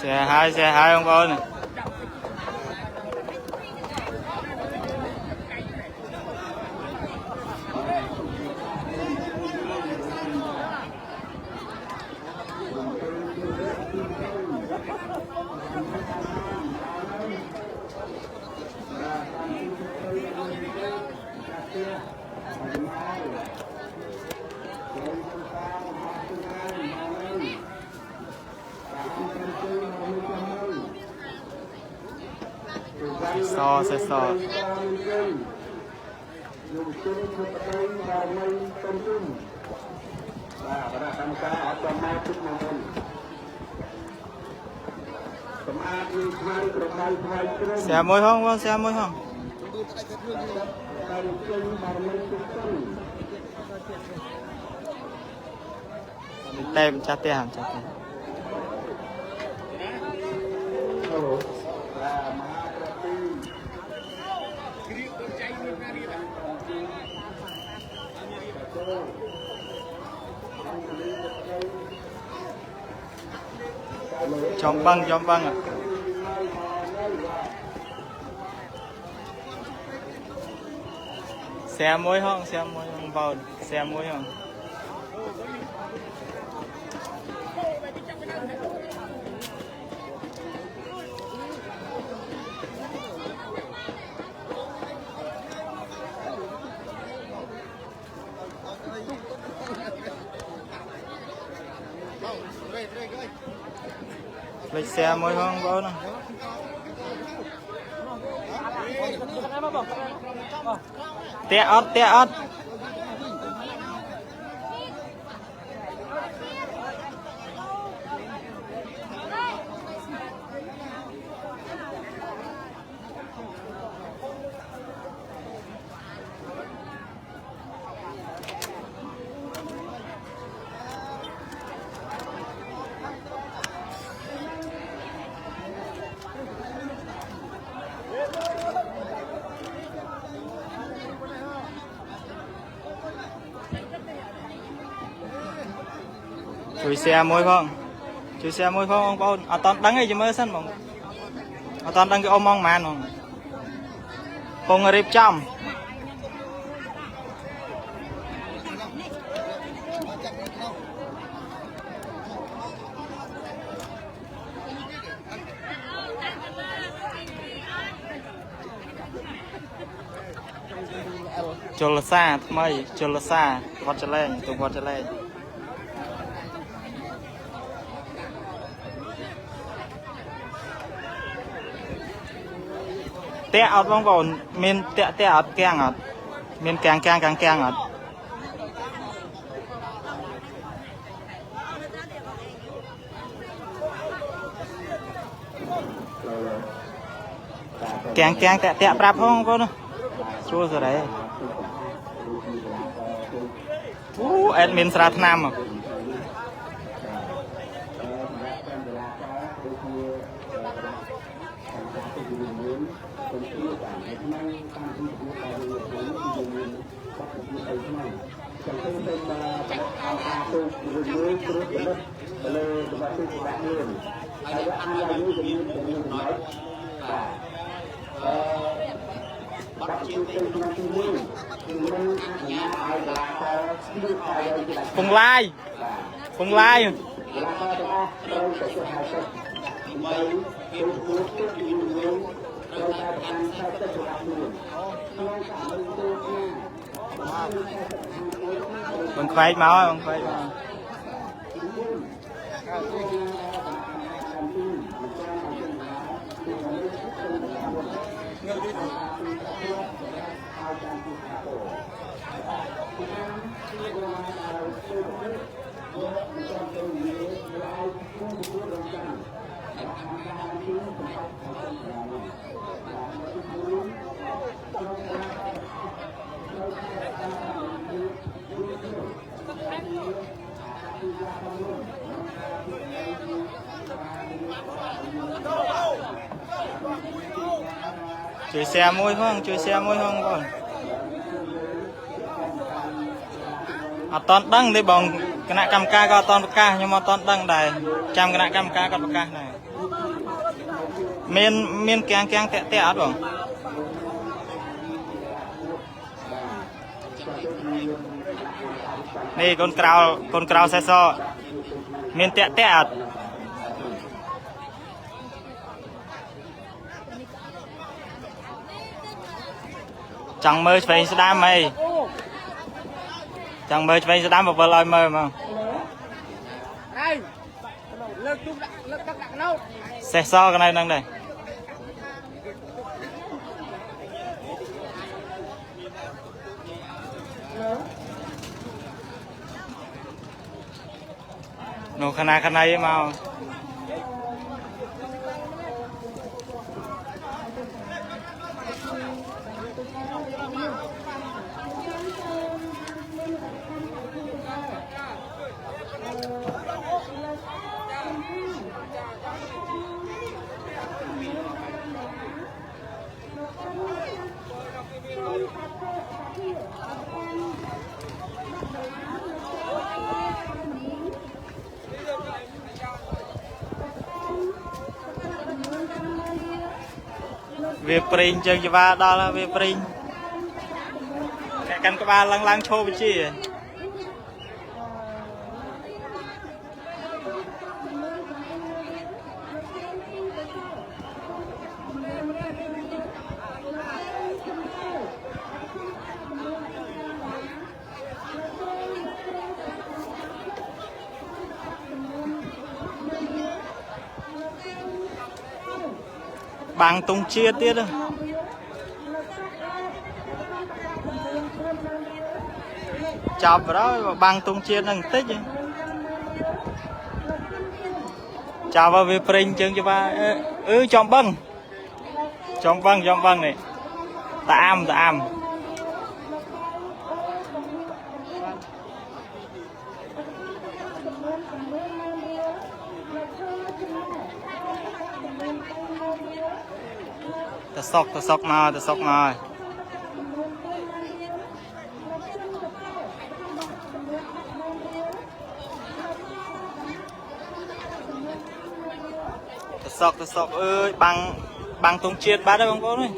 xe hai ông bố nè so xe so xe môi không xe môi không tem chặt tiền chặt tiền chọn băng ạ xe muối không vào xe muối không lấy xe muối không bố nè té ớt chui xe môi không ông bố à toàn đắng ấy chứ mới sân mong à toàn đắng cái ôm mong màn không không rịp trong chôl xa mày chôl xa vót chả lên tụi vót chả lên té ớt bông bồn miên té ớt keng ớt miên keng ớt keng té prap không bông nữa chua rồi đấy admin srat nam Phùng Lai mình khoai máu không khoai máu chui xe môi không con à toàn đăng đi bằng cái nạ cầm ca có toàn ca nhưng mà toàn đăng đầy trăm cái nạ cầm ca có ca này miên keng keng tẹt tẹt rồi này con cào xe so miên tẹt tẹt chẳng mơ phải sẽ đam mày chẳng mơ phải sẽ đam một vợ lời mơ mà xe so cái này đang đây nô khana ấy mau việc pring chơi cho ba đó là việc pring cái căn cái ba lăng chô với chi bằng tung chia tiết đó chọc vào đó bằng tung chia năng tích chào vào việc pring chân cho ba chọn băng này ta am ta sọc mà ta sọc ơi bằng tung chiết ba đây không có đấy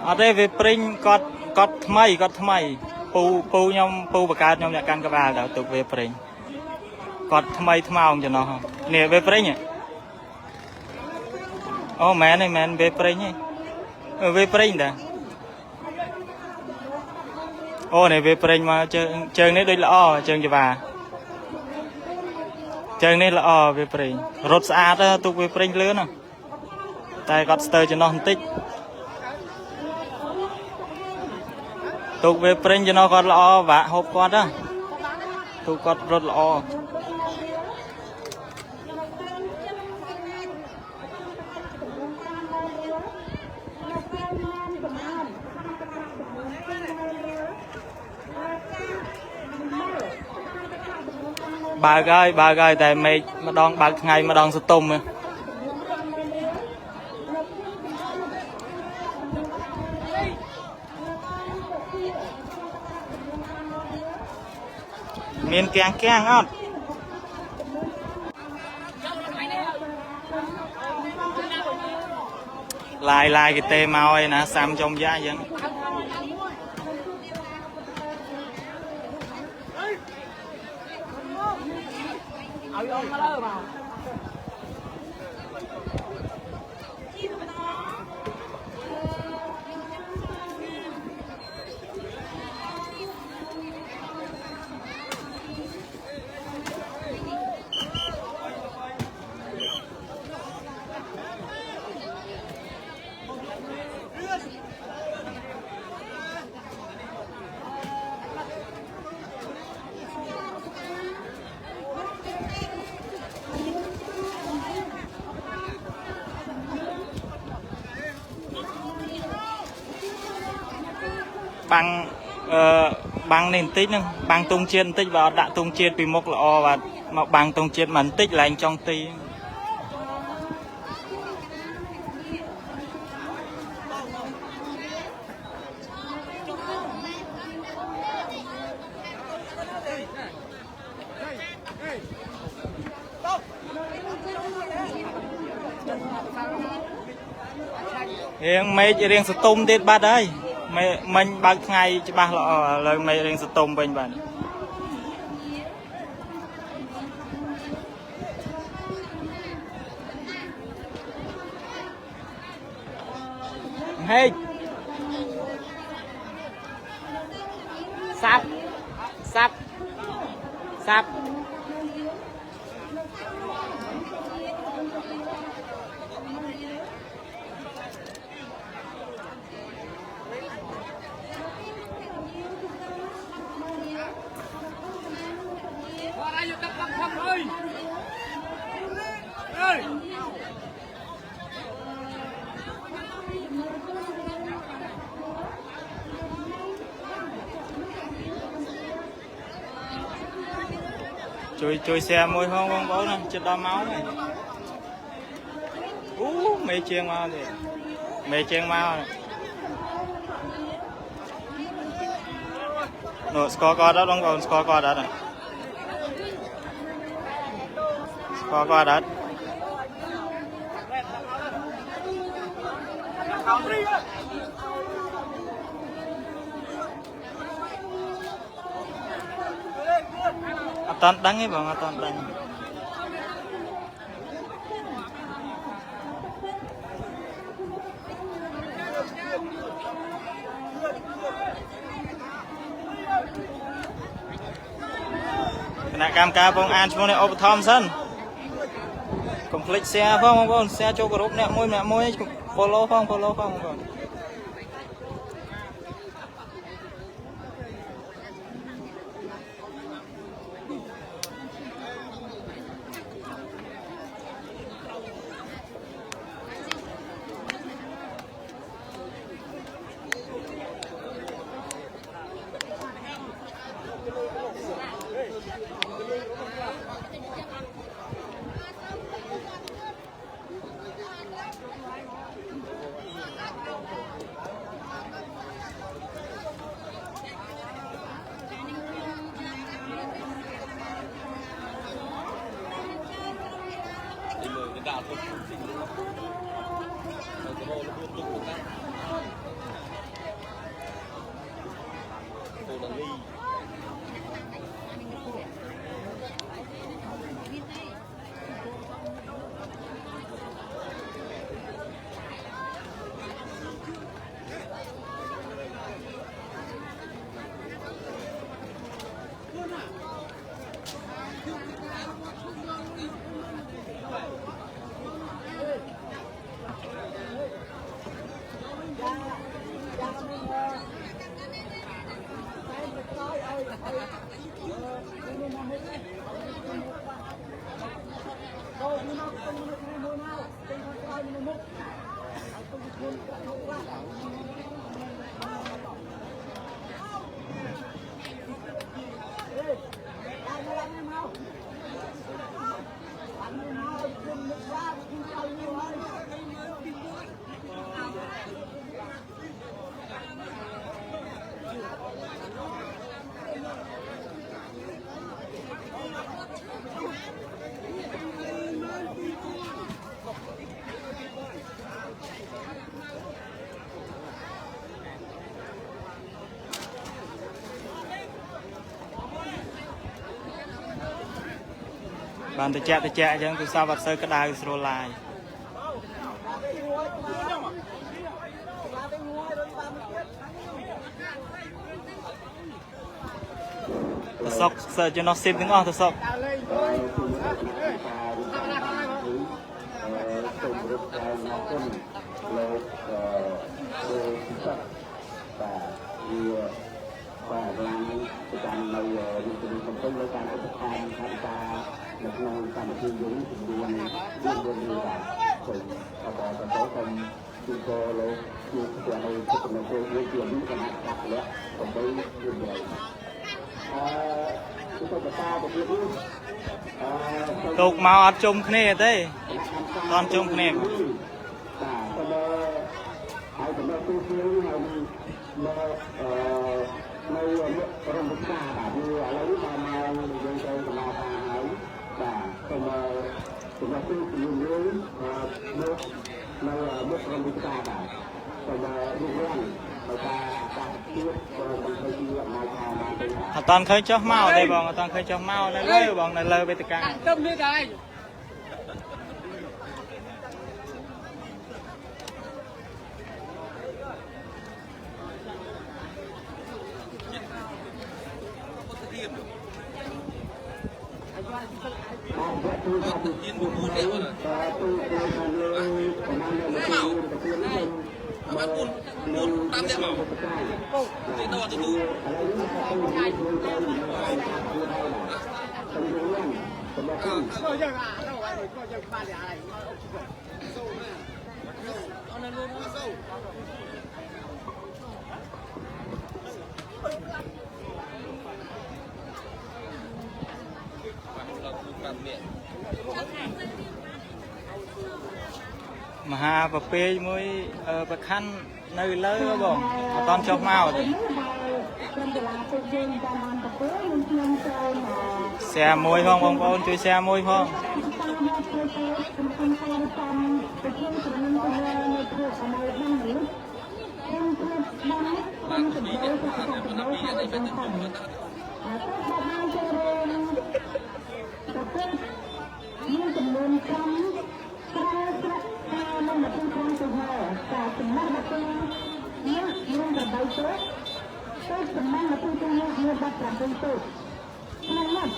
ở đây về pring cọt thay pu nhom pu bạc cát nhom nhạc can cái bà đào tục về pring cọt thay thao cho nó nè về pring nhỉ ô mẹ này mẹ về pring nhỉ về pring đã ô này về pring mà chơi này đây là o chơi cho bà chơi này là o về pring rốt xa đó tục về pring lớn à tay cọt stir cho nó không tích tục về pring cho nó còn lo và hộp con đó tục còn rất lo bà gai tại mày mà đòn bà ngày mà đòn sụt tùng miền keng á lại cái tê màu ấy nè xăm trong giá vẫn bằng nền tích nè bằng tung chiên tích và đã tung chiên vì một lọ và mà bằng tung chiên mình tích là anh trong tí riêng sự tung tiết ba đây mình bác ngày cho ba lọ lời mày riêng sự tung bên bạn hey sắp sắp sắp chui xe môi không bố nè chết đau máu này mê chiên mau thì mê chiên mau này nó score đó đúng không score đó này score đó toàn đăng ấy bang toàn đăng kena cam ca bông an cho này Thompson complete xe không xe cho group nè môi follow không bạn tự chạy chứ từ sau vật sơ cái đài sro lại sọc sợ cho nó xem tiếng ngon sọc và làmการเราอยู่ในสมบูรณ์การประทานทางการและการการที่ยุ่งถึงดวงเรือส่งกระบอกกระโตก គឺក៏លោកជួបជានៅក្នុងគោលមួយជាគណៈកាប់លាក់ដើម្បីជួយទៅទៅបន្តទៅទៀតនេះទុកមកអត់ជុំគ្នាទេអត់ជុំគ្នាបាទទៅហើយចំណុចទូទៅហើយនៅនៅរំពឹងថាបាទឥឡូវដល់មកយើងត្រូវដំណើរការហើយបាទទៅចំណុចទូទៅយើងមកនៅមុខរំពឹងថាបាទទៅរូបរាងដោយការកាត់ទៀតក៏មិនเคยជាអំណាចថាបានទេអត់តាន់ឃើញចុះមកទេបងអត់តាន់ឃើញចុះមកនៅលើបងនៅលើវេទិកាទៅនេះដែរទូទៅទៀន9នេះបាទទូទៅខាងលើប្រហែលនៅទីប្រធាននេះបាទ4តាមនេះមកទីដល់ទៅទូឥឡូវនេះទៅទៅទៅក៏យើងទៅហើយក៏យើងបានហើយអនលូនសូមហាប្រពេមួយប្រខណ្ឌនៅលើបងអត់តាន់ចុះមកទេแชร์មួយផងបងប្អូនជួយแชร์មួយផងមានចំនួន5ប្រើប្រាស់ការនៅក្នុងក្នុងទៅហើយការចំណេះមកពីនេះមាន8ទៅចំណេះមកពីនេះមាន17ទៅក្នុងនោះ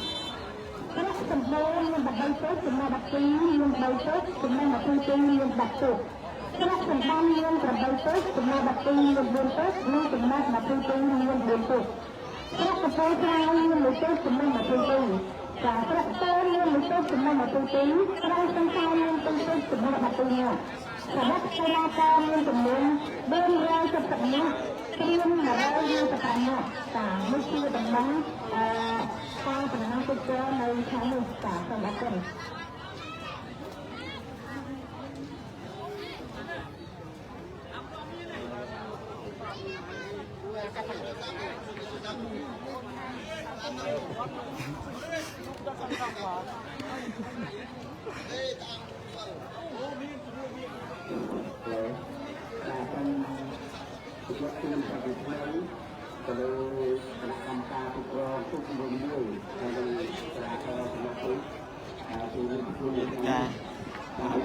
ប្រាក់សម្បូរមាន8ទៅចំណេះ12មាន3ទៅចំណេះមកពីមាន10ទៅប្រាក់សម្បូរមាន8ទៅចំណេះ12មាន4ទៅនិងចំណេះមកពីមាន4ទៅប្រាក់សម្បូរក្រៅមាន1ទៅចំណេះមកពីការប្រាក់តើមានមួយទៅចំណុចមកទៅទីក្រៅសង្ខារមានទៅចំណុចមកទៅនេះសម្រាប់សាលាការមានចំនួន470នាក់ត្រៀម125នាក់តាមនេះគឺដំណឹងការបណ្ដឹងទុកចូលនៅខាងនេះតាមសម្រាប់នេះ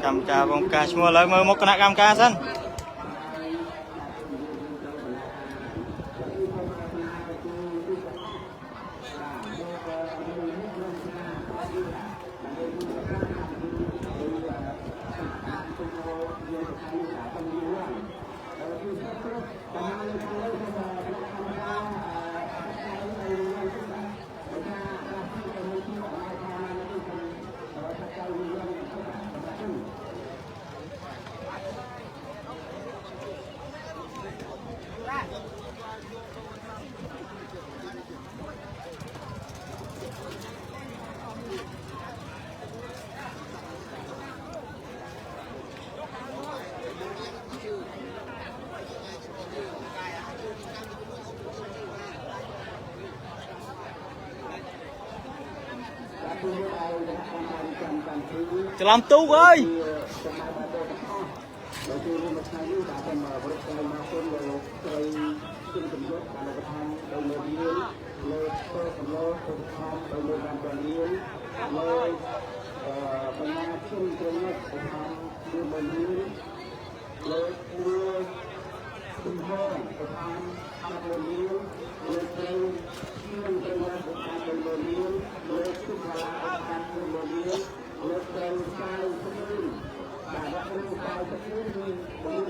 កម្មការបងការឈ្មោះឥឡូវមើលមកគណៈកម្មការសិនច្រឡំទូអើយ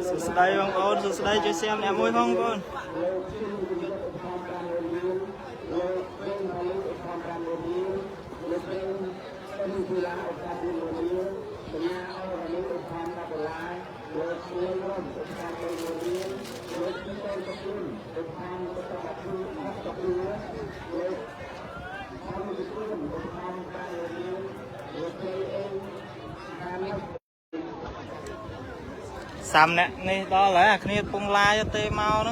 សួស្តីបងប្អូនសួស្តីជួយសៀមអ្នកមួយផងបងប្អូនលោក Xăm nè, này đó là kia bông lai cho tê mau nữa.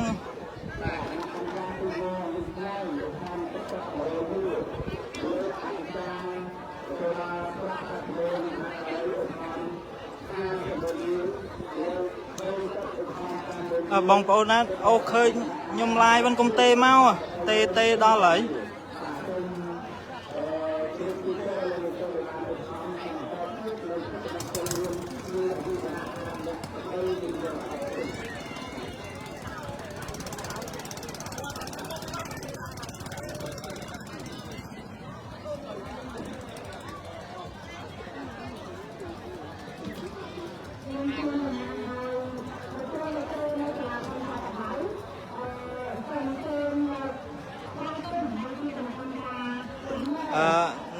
Bông cô nó ô khơi nhung lai bên công tê mau à, tê đó lại.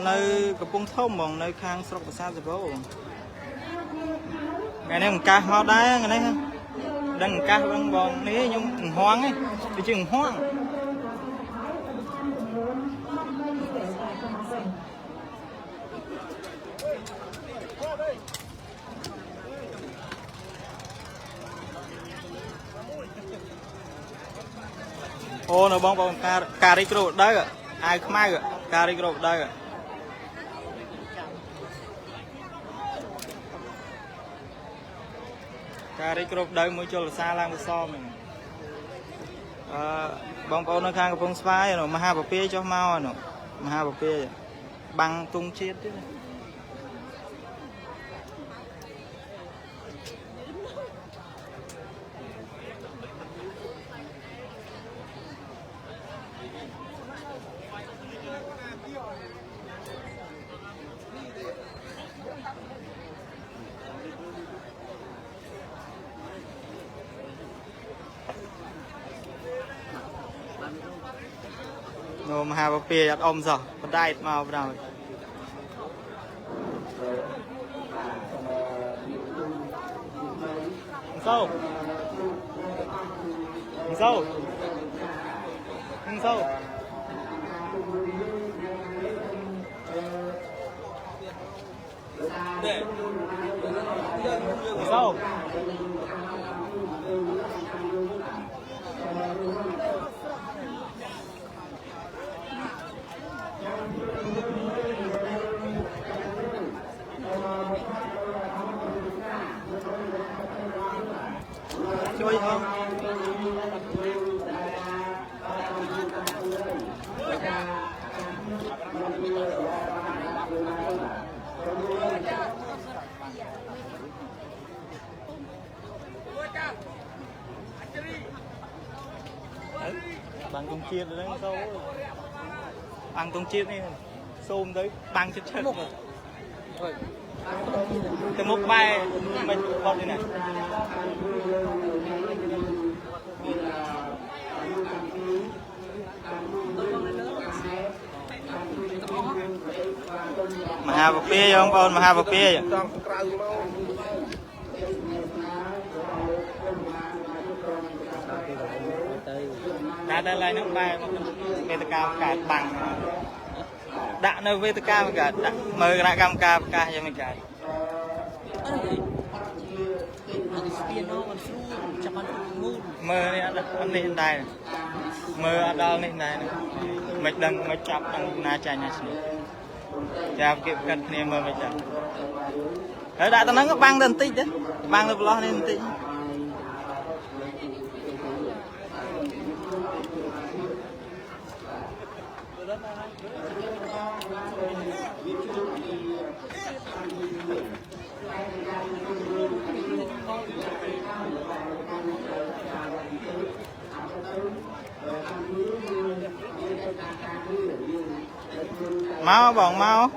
Nơiកំពង់ធំហ្មងនៅខាងស្រុកប្រាសាទសបោថ្ងៃនេះកាសមកដែរថ្ងៃនេះដឹងកាសបងនេះខ្ញុំហួងឯងវាជាហួងអូនៅបងការរីកគ្រូដៅអាវខ្មៅការរីកគ្រូដៅការរីកគ្រូដៅមួយជលសាឡើងទៅសមបងប្អូននៅខាងកំពង់ស្វាយមហាបពាយចុះមកមហាបពាយបាំងទង់ជាតិទៀតមហាបពាយអត់អ៊ំសោះបណ្ដែតមកបណ្ដោយសូជួយអងបាំងទង់ជាតិហ្នឹងសូបាំងទង់ជាតិនេះសូមទៅបាំងចិត្តឈឹកទៅមុខបែរមិនបត់ទេណាមហាបពាយបងប្អូនមហាបពាយតែឡើយនឹងបែរវេទិកាបង្កើតបាំងដាក់នៅវេទិកាបង្កើតដាក់មើលគណៈកម្មការប្រកាសយ៉ាងមិនកើតមើលនេះអត់នេះដែរមើលអត់ដល់នេះដែរមិនដឹងមិនចាប់ដឹងណាចាញ់ណាឈ្នះចាប់គេកាត់គ្នាមើលមិនចាប់ហើយដាក់ទៅហ្នឹងបាំងទៅបន្តិចទេបាំងទៅប្រឡោះនេះបន្តិចmauបងមក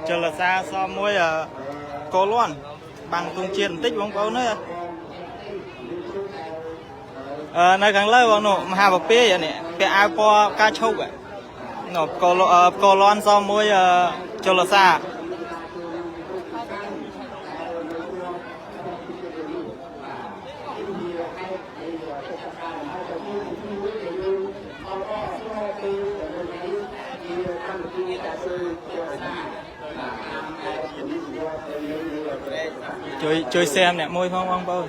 ចលសាសមមួយកូលន់បាំងទង់ជាតិបន្តិចបងប្អូនអើយនៅខាងលើបងនោះមហាបពាយនេះពាក់អាវពណ៌ផ្កាឈូកនោះកូលន់សមមួយចលសា ជួយxem nè môi phong phong bơi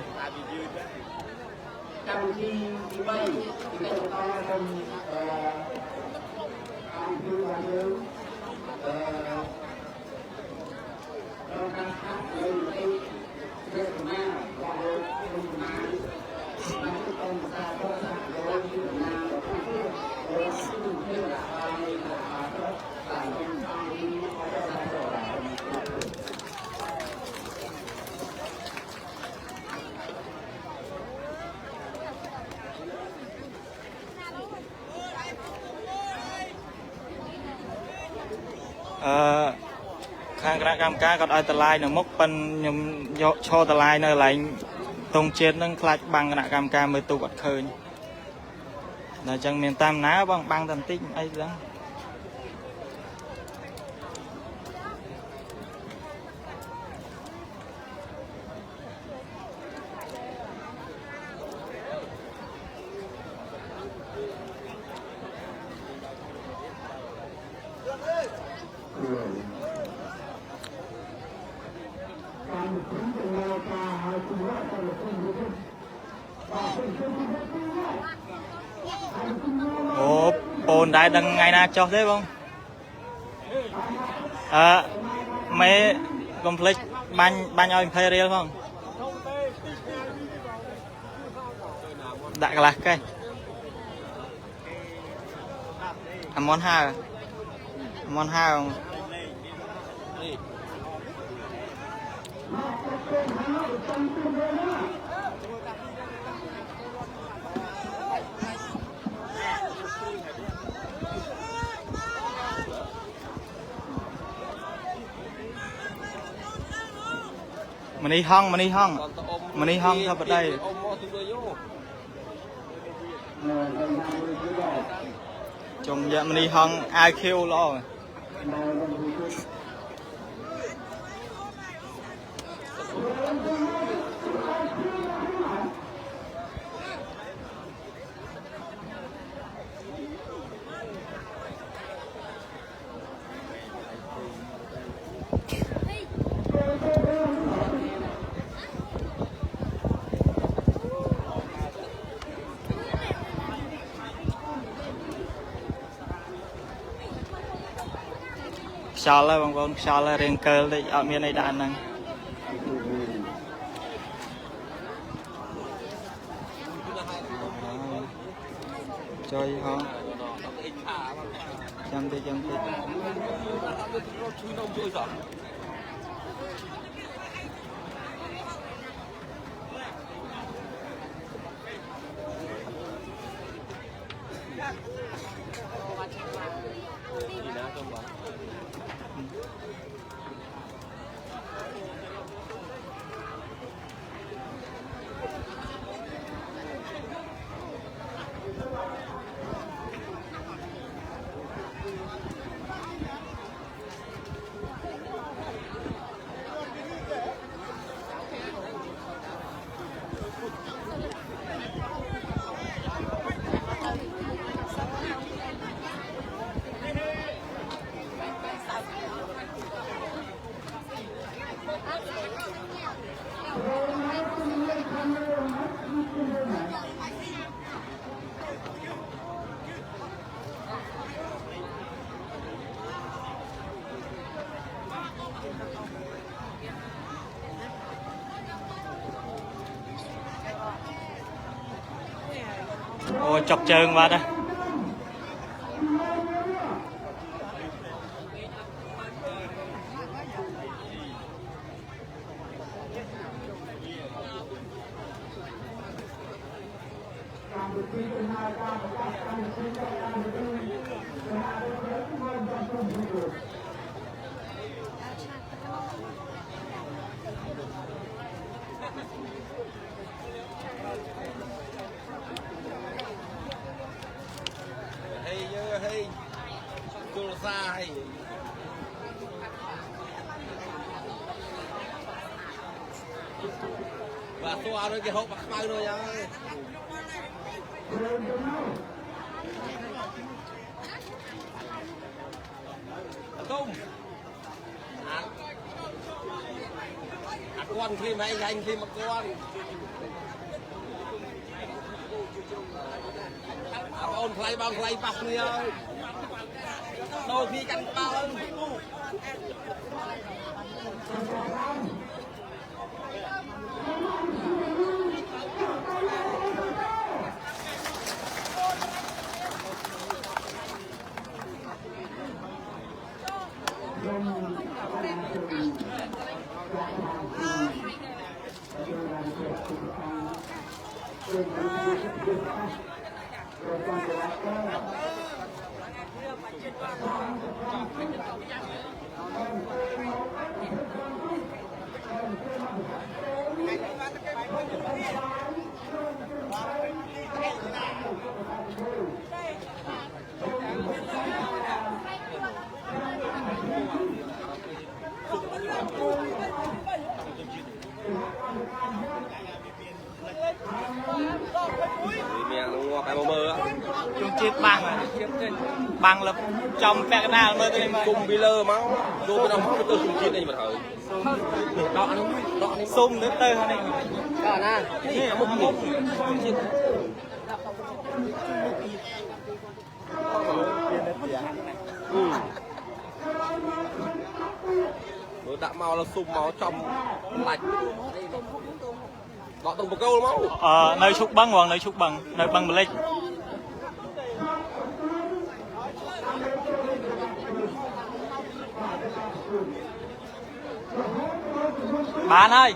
កម្មវិធីទី3ទីបន្តសូមអង្គគឺបានយើងរកការខាត់លើទីជាស្មារតីរបស់លោកស្មារតីបានទៅតាមការតបស្នើរបស់ទីដំណាងរបស់ទីជាឲ្យតាមទីអរសាទរ ខាងគណៈកម្មការគាត់ឲ្យតម្លាយនៅមុខប៉ិនខ្ញុំយកឈរតម្លាយនៅកន្លែងតងជាតិនឹងខ្លាចបាំងគណៈកម្មការមើលទូកអត់ឃើញដល់អញ្ចឹងមានតាមណាបងបាំងតែបន្តិចអីចឹង Ồ, bồn đại đằng ngày nào cho thế không? Mấy complex ban nhau Imperial không? Đại là cái món ha không? Mình đi hong thôi vào đây chồng dạ mình đi hong IQ lo rồi. Sao là bông bông sao là riêng cơ thì ở miền này đạn năng chơi không chăm đi Ôi chọc trơn vào đây. Hey, cô sai. Và xoa rồi cái hộp bạc mai rồi nha. Không. con khi mà anh khi mà con ôn play bao play bạc đi ơi đôi khi canh bao ơn mẹ nó cái mơ á chung chiếc băng à băng là trong phe nào mơ cái này cùng bi lơ máu rồi bên ông máu tôi dùng chiên này mà thử đọ nó xung đến tơ này đọ naนี่มันมุกrồi đã màu là sum máu trong lạnh đọ từng một câu máu nơi xúc băng hoặc nơi xúc bằng nơi băng bê bạn ơi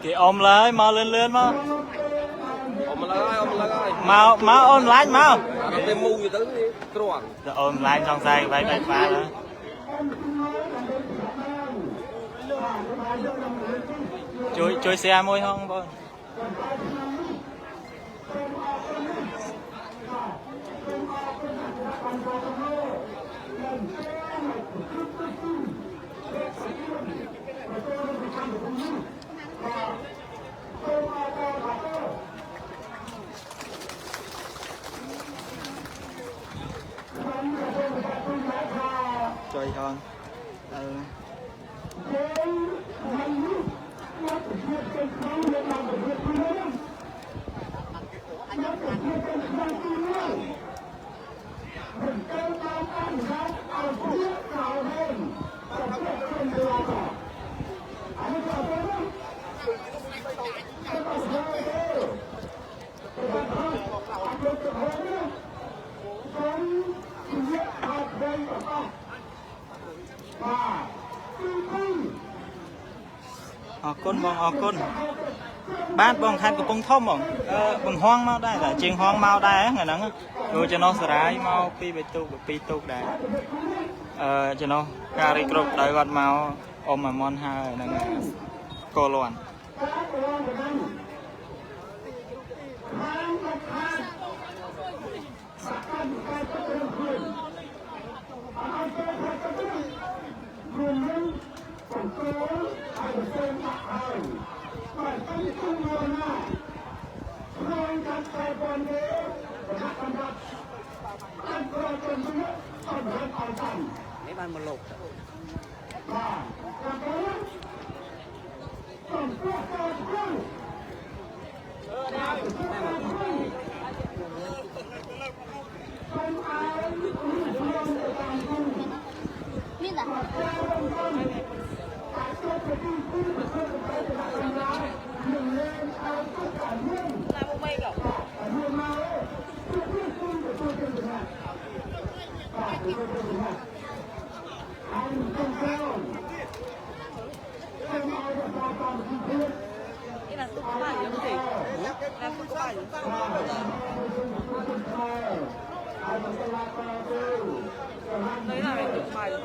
kì ôm lấy mau lên mau ôm lại mau ôm lại mau nó tem mu gì tới tròn ôm lại trong tay vậy vậy phá nữa chui xe môi không thôi chơi hơn con bong con bán bong than của bong thông bong bong hoang mau đây là chiên hoang mau đây ngày nắng rồi cho nó sải mau pi tu đây cho nó cà ri cột đợi gọt mau ôm mà mon hai là cô loạn mấy ban một lục Đấy là phải tự bài.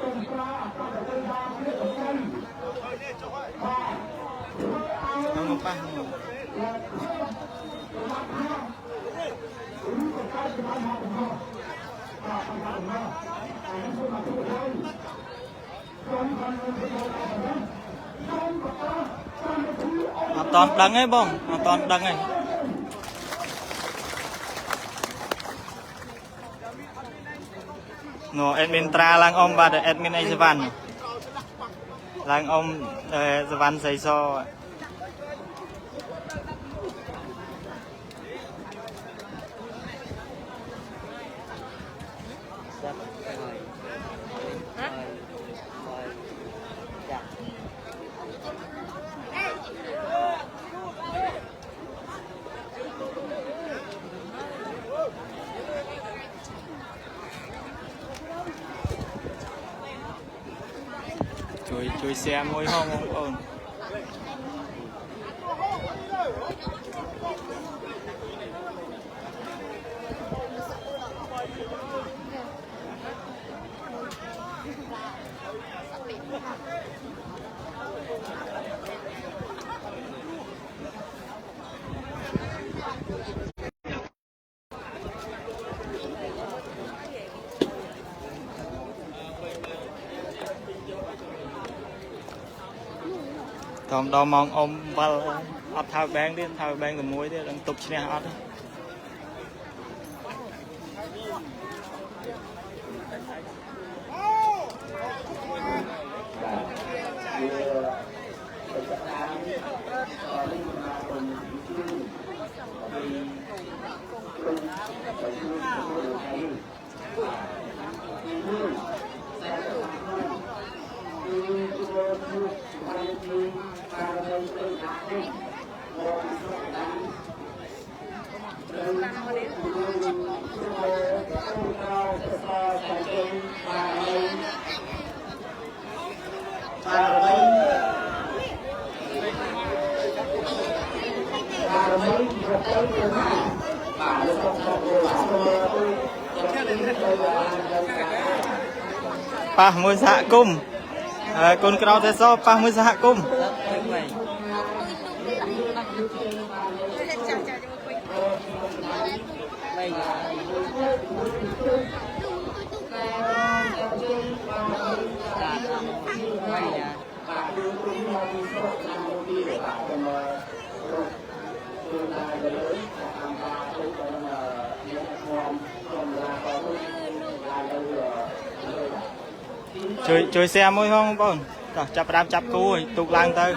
không ba toàn đắng ấy bông toàn đắng ấy nó admin tra lang om và admin ấy văn lang om văn xây so chui xe môi hông không ổn còn đo mong ông vào ấp thao bán của muối đi đang tục xe ấp pa môi dạ cung con cầu thế so pa môi dạ cung chơi xe môi không bông chập đam chập cú rồi tụt lang tới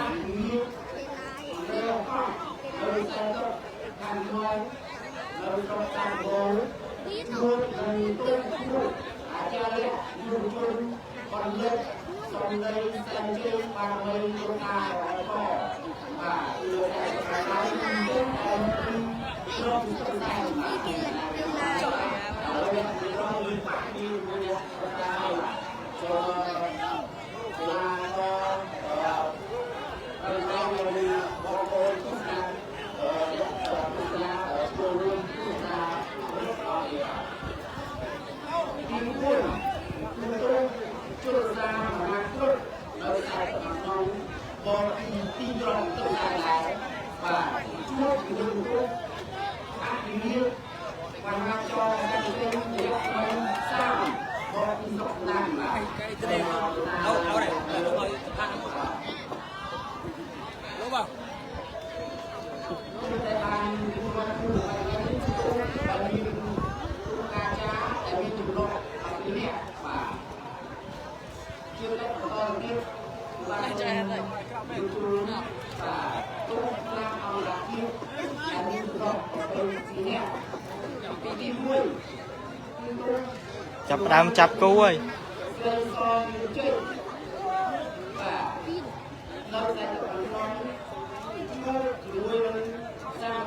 chập đam chập cú ơi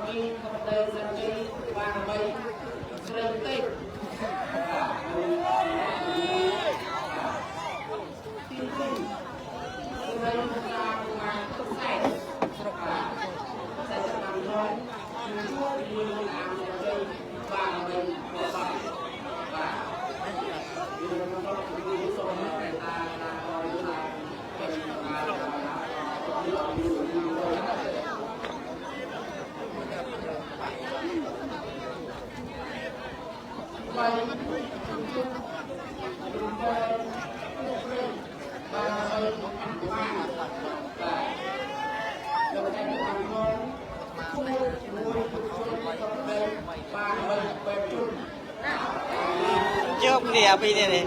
Hãy subscribe cho kênh Ghiền Mì Gõ để không bỏ lỡ này pi này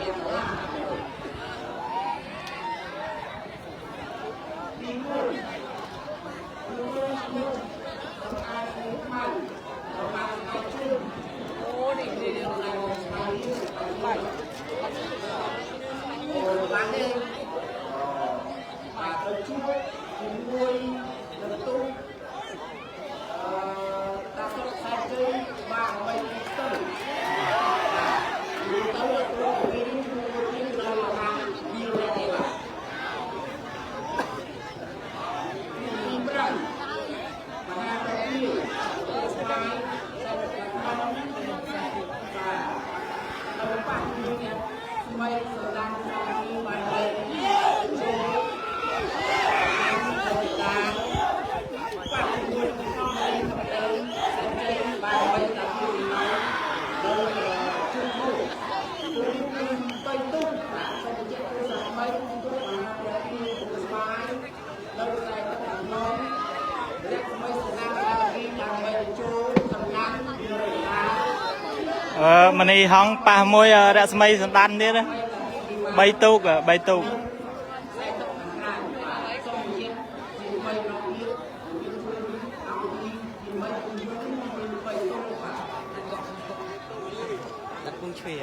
mình đi hóng pa môi đã mây sẵn đan đấy đó bay tục à bay tục đặt cung chùy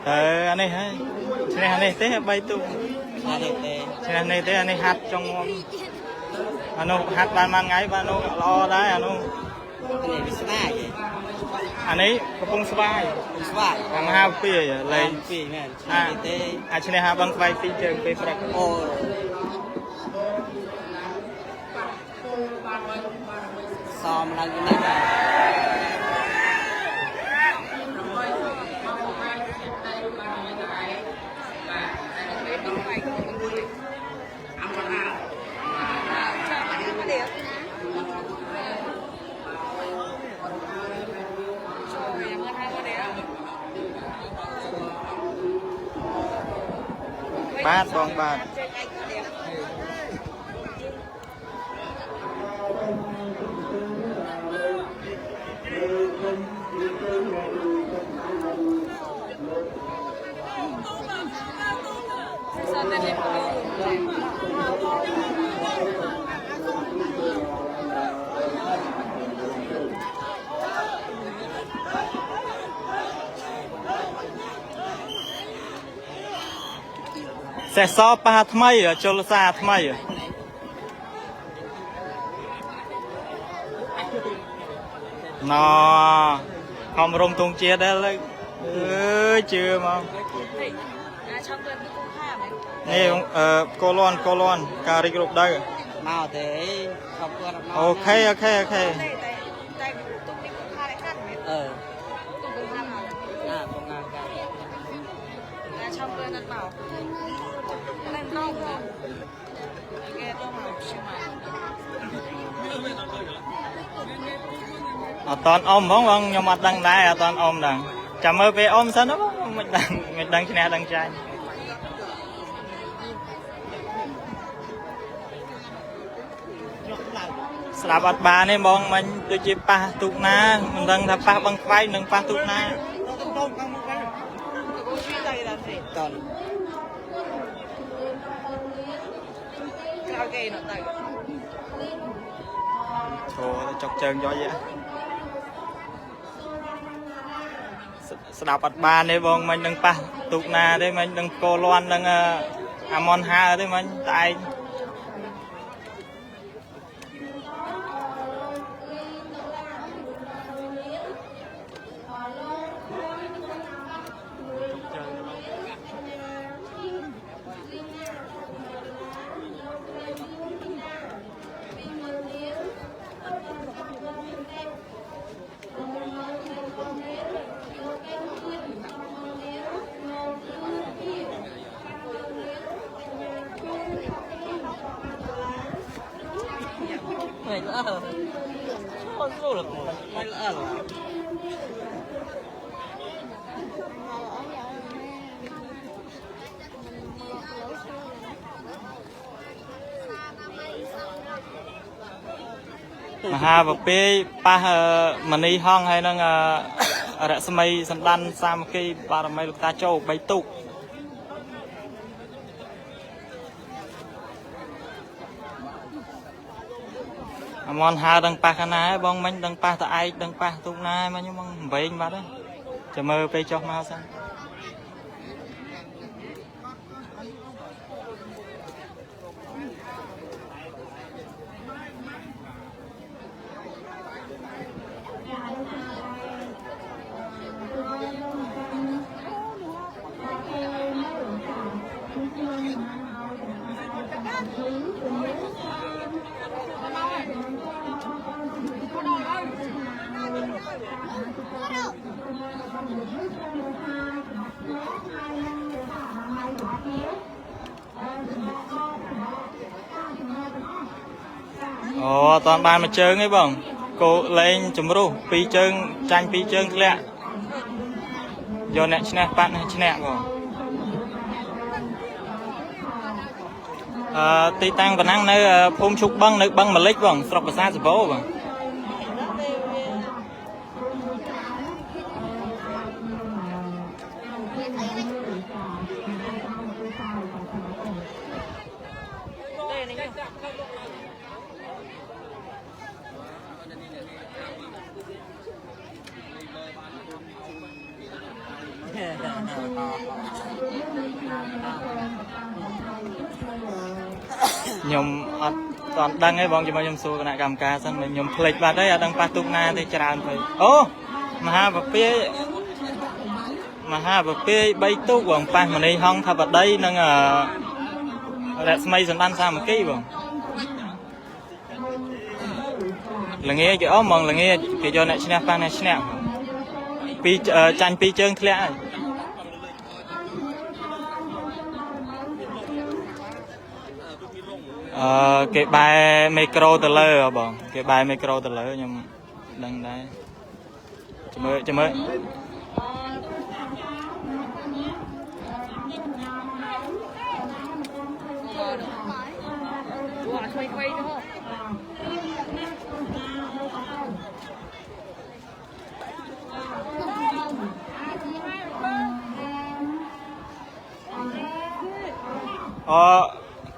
anh này thế bay tục anh này hạt trong anh hạt ban mang ngay ban lo đấy anh này bị sai anh ấy có bông spai bằng hai phi lấy phi nè anh này hai băng vai phi chơi phi phật ô xòm là cái này bát bong bát sẽ so pa thay ở châu sa thay nó không rung tung chia đây lấy chưa mà nè cô loan cà ri group đây màu thế không có ok công an cái trong bênนั้นเปล่าเล่นกล้องเลยแกต้องมาใช่ไหม ตอนอมพ้องวันยมอัดดังได้ตอนอมดังจำเอาไปอมซะนะมันดังชนะดังใจสลับอัดบาเนี่ยมองมันโดยจีปะตุกนามันดังถ้าปะบังไฟหนึ่งปะตุกนาตอน karaoke nó tại thôi chọc chân cho vậy sập bát ba này vong mình đừng pa tục na đây mình đừng cô loan đừng amon ha đây mình tại mày lỡ con số là mày lỡ rồi មហាបពេប៉ះមនីហងហើយនឹងរស្មីសណ្ដានសាមគ្គីបារមីលោកតាចូល3ទូកអមនហៅដឹងប៉ះខាងណាបងមិញដឹងប៉ះតឯកដឹងប៉ះទូកណាមិញបងវែងបាត់ហើយចាំមើលពេលចុះមកសិនអូអត់តាន់បានមួយជើងទេបងគោលេងជំរុះ2ជើងចាញ់2ជើងធ្លាក់យកអ្នកឈ្នះប៉ាត់ឈ្នះបងទីតាំងប៉ុណ្ណឹងនៅភូមិឈុកបឹងនៅបឹងម៉ាលិចបងស្រុកប្រាសាទសម្បូរបងខ្ញុំអត់តាន់ដឹងទេបងជាមួយខ្ញុំសួរគណៈកម្មការសិនខ្ញុំភ្លេចបាត់ហើយអត់ដឹងប៉ះទូកណាទេច្រើនពេកអូមហាបពាយ3ទូកបងប៉ះមនីហងថាបតីនិងរស្មីសណ្ដានសាមគ្គីបងល្ងាគេអស់ហ្មងល្ងាគេយកអ្នកឈ្នះប៉ះអ្នកឈ្នះពីចាញ់2ជើងធ្លាក់ហើយគេបែរមីក្រូទៅលើបងគេបែរមីក្រូទៅលើខ្ញុំដឹងដែរចាំមើល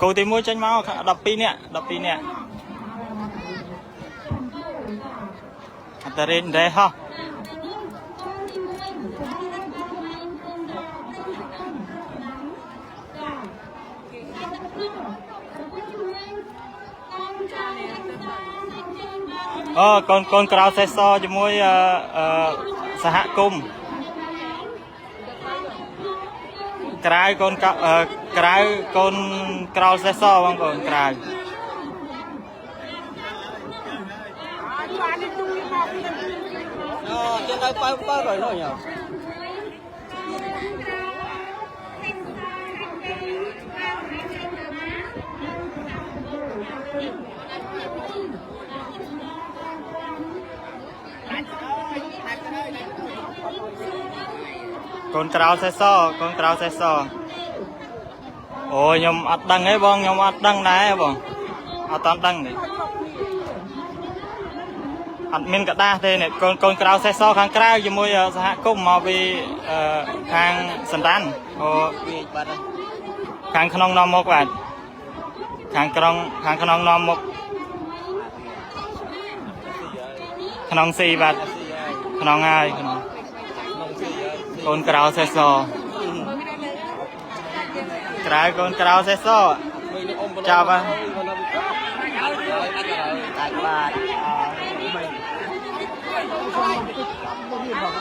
គោទី1ចេញមក12នាក់អត់រេនដែរហោះកូនក្រៅសេះសជាមួយសហគមន៍ក្រៅកូនក្រៅសេះសបងប្អូនក្រៅtrên đây bao rồi rồi nhỉ con trâu xe so ôi nhom ắt đăng ấy bông nhom ắt đăng đá bông ắt toàn đăng đấy ắt min cả đa thế này con trâu xe so khang trâu cho môi xã công mà vì khang sần tan khang khăn nom một bạn khang khăn nom một khăn xì bạn khăn ai con trâu xe so trái con trâu xe so chào ba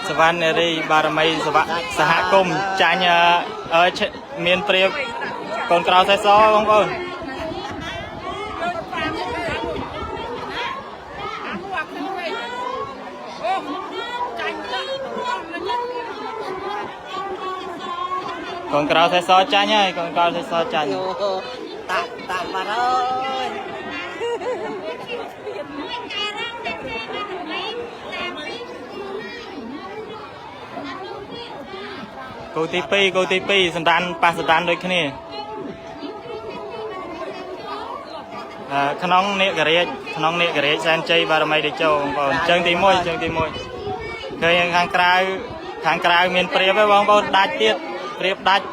สวรรค์รีบารมีสหกรมจ่ายเมียนเปรียบคนกล่าวใส่ซอของคนcon cào xe so cha nhá con cào xe so cha tạm mà ơi cô tí pi sân đan pa sân đan đôi kia ក្នុងនេករាជសែនជ័យបារមីតេជោបងប្អូនជើងទី1ឃើញខាងក្រៅមានព្រាបទេបងប្អូនដាច់ទៀតព្រាបដាច់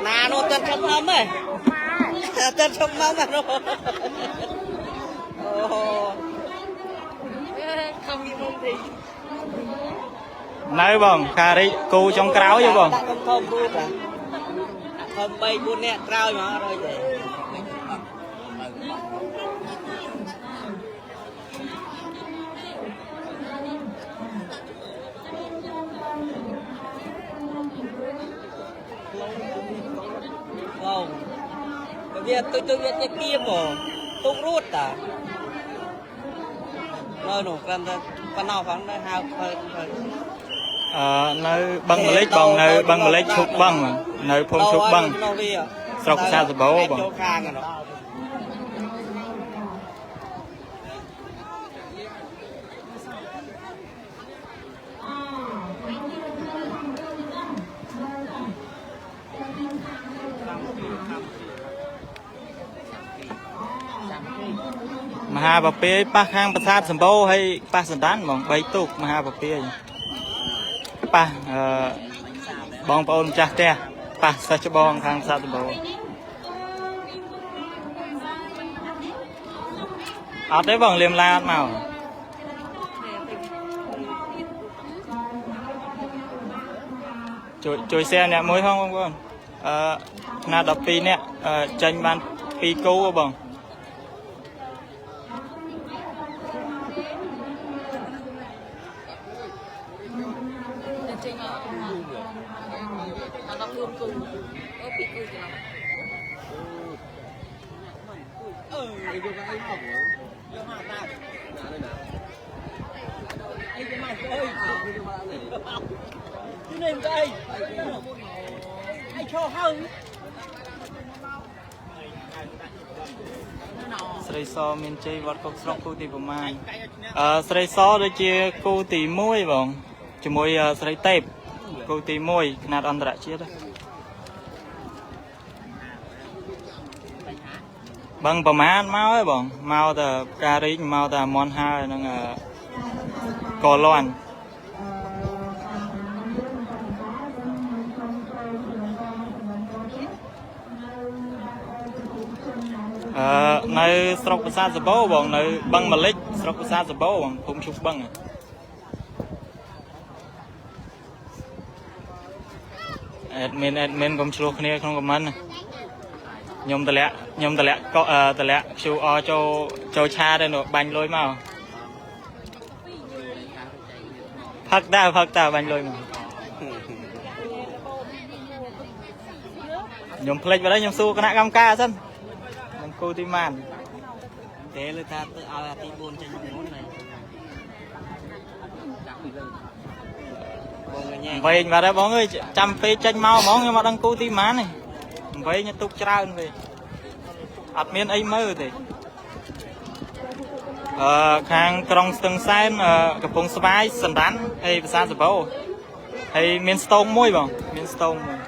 ណានោះទៅឈប់មកទៅឈប់មកនោះអូខំមានមុំទីនៅបងការីគូចុងក្រោយបងដាក់កំធំគូតាធំ3 4នាក់ក្រោយមកអត់ទេវាទុយវាជាគៀមហ្មងទុករួតតានៅនោះគ្រាន់តែប៉ុណ្ណោះផងទៅហៅធ្វើនៅបឹងម្លេចបងនៅបឹងម្លេចឈប់បឹងនៅភូមិឈប់បឹងស្រុកសាសបោបងចូលខាងនោះមហាបពាយប៉ះខាងប្រាសាទសម្បូរហើយប៉ះសណ្ដានហ្មង3ទូកមហាបពាយប៉ះបងប្អូនម្ចាស់ផ្ទះប៉ះសិស្សច្បងខាងប្រាសាទសម្បូរអត់ទេបងលៀមឡាអត់មកជួយshareអ្នកមួយផងបងប្អូនណា12នាក់ចេញបាន2គូបងស្រីសមានជ័យវត្តកុកស្រុកគូទីប្រមាណស្រីសដូចជាគូទី1បងជាមួយស្រីតេបគូទី1ខ្នាតអន្តរជាតិបងប្រមាណមកហើយបងមកតែការរីកមកតែមន់ហើយនឹងកលន់នៅស្រុកប្រាសាទសម្បូរបងនៅបឹងម្លេចស្រុកប្រាសាទសម្បូរបងភូមិឈប់បឹងអេដមីនកុំឆ្លោះគ្នាក្នុងខមមិនខ្ញុំតម្លាក់តម្លាក់ QR ចូលឆាទៅនោះបាញ់លុយមកផឹកតើបាញ់លុយមកខ្ញុំភ្លេចបាត់ហើយខ្ញុំសួរគណៈកម្មការសិននឹងគូទីម៉ានទេលើថាទៅឲ្យអាទី4ចេញមុនហើយបងញ៉ែវិញបាត់ហើយបងអើយចាំពេលចេញមកហ្មងខ្ញុំអត់ដឹងគូទីម៉ានទេវិញខ្ញុំទុកច្រើនវិញអត់មានអីមើលទេខាងក្រុងស្ទឹងសែនកំពង់ស្វាយសណ្ដានហើយប្រាសាទសម្បូរហើយមានស្ទងមួយបងមានស្ទងមួយ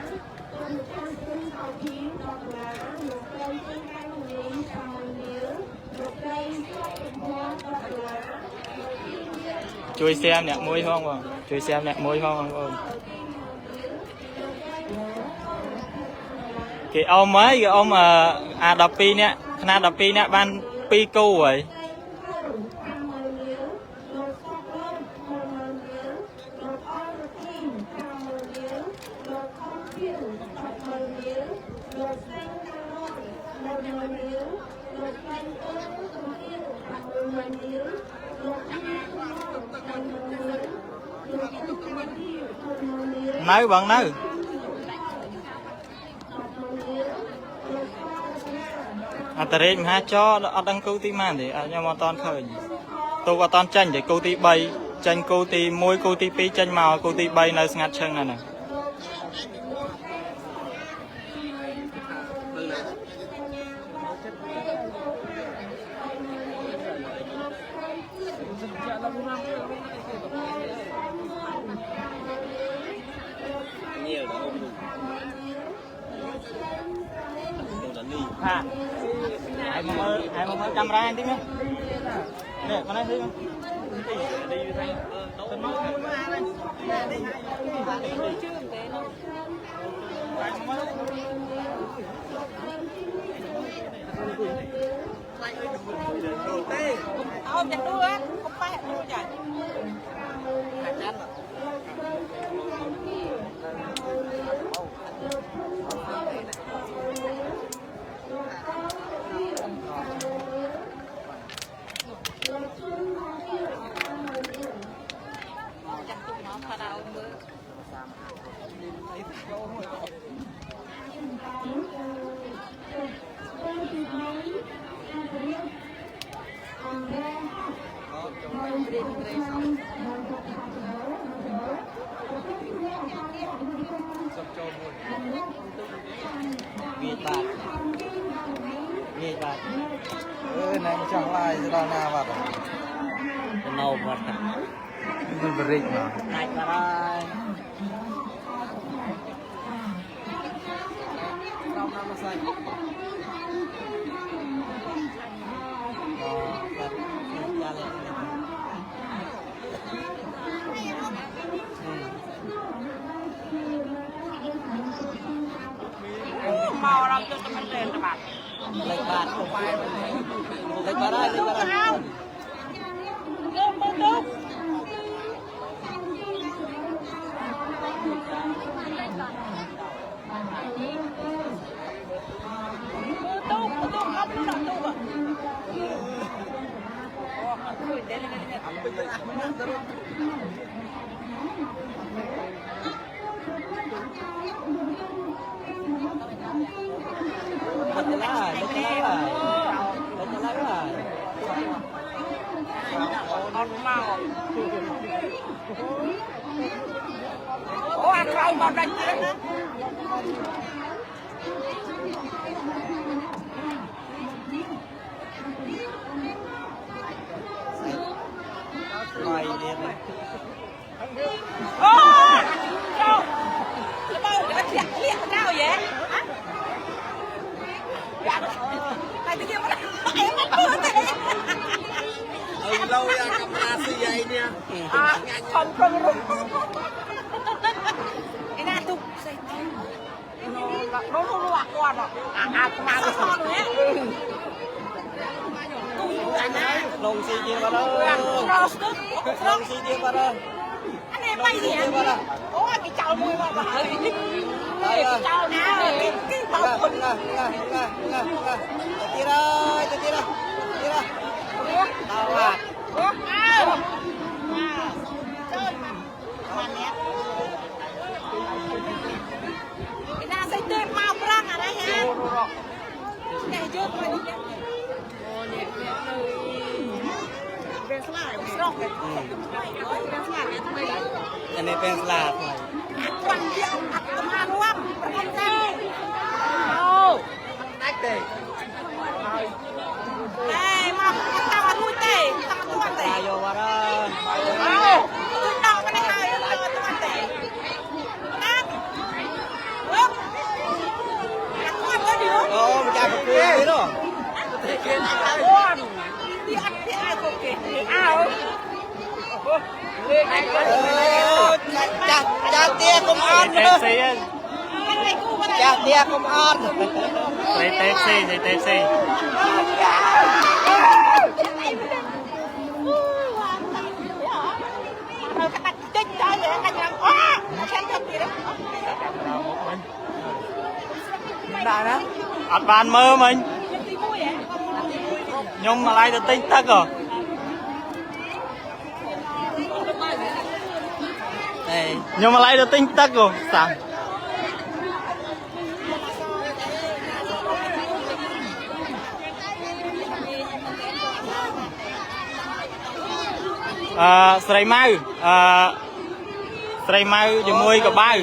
ជួយshareអ្នកមួយផងបងជួយshareអ្នកមួយផងបងប្អូនគេអមហើយគេអមអា12នាក់ខ្នាត12នាក់បាន2គូហើយនៅបងនៅអត់តរេមហាចរអត់ដឹងគូទីម៉ានទេខ្ញុំអត់តន់ឃើញ ទូកអត់តន់ចាញ់តែគូទី3ចាញ់គូទី1គូទី2ចាញ់មកគូទី3នៅស្ងាត់ឈឹងហ្នឹង nhiều đó ông ha ai mà mơ camera anh tí nhá nè con này đi không đi thành tao mơ ông chặt đuôi á không phải đuôi chạy Nghe bạn này chẳng lại ra nào vào nâu vật mình bật mà này vào đây không nó xanh màu đâu cho mình lên các bạn lấy bát không phải lấy bát đây lấy bát đây đúng đúng đúng ủa ăn rau vào đây chứ mày đi ô đâu cái bao cái liệt liệt sao vậy hả này tự nhiên em bắt bướm thế lâu ra camera xì vậy nha không không không cái này tụt nó loạt loạt rồi mà sao rồi á lông xì kia vào đó lông xì kia vào đó anh em bay gì vậy ủa cái chậu mùi mà cái chậu nào cái bầu quỳnh tira tira tira tao à cái nào xây tươi màu prang à đây ha này chưa coi đi anh ấyเป็นสลัด วันเดียวอัดมาร่วมประกันเต้โอ้ได้เต้เอ้มาตั้งมาทุยเต้ตั้งมาทุยเต้ ตายโยวาระ เอาทุยตั้งมาได้ไงตั้งมาทุยเต้นั่นเฮ้ยนักวันก็เดี๋ยว โอ้มันจะเป็นคุยนี่หรอ เก่งอะไรที่อัดที่ไอ้คนเก่งอ้าวchặt tia công an nữa chặt tia công an lấy taxi lấy taxi đại đó ăn bàn mơ mình nhưng mà lại được tính tắc rồi nhưng mà lại được tính tắc rồi sao ស្រីម៉ៅស្រីម៉ៅជាមួយកបាវ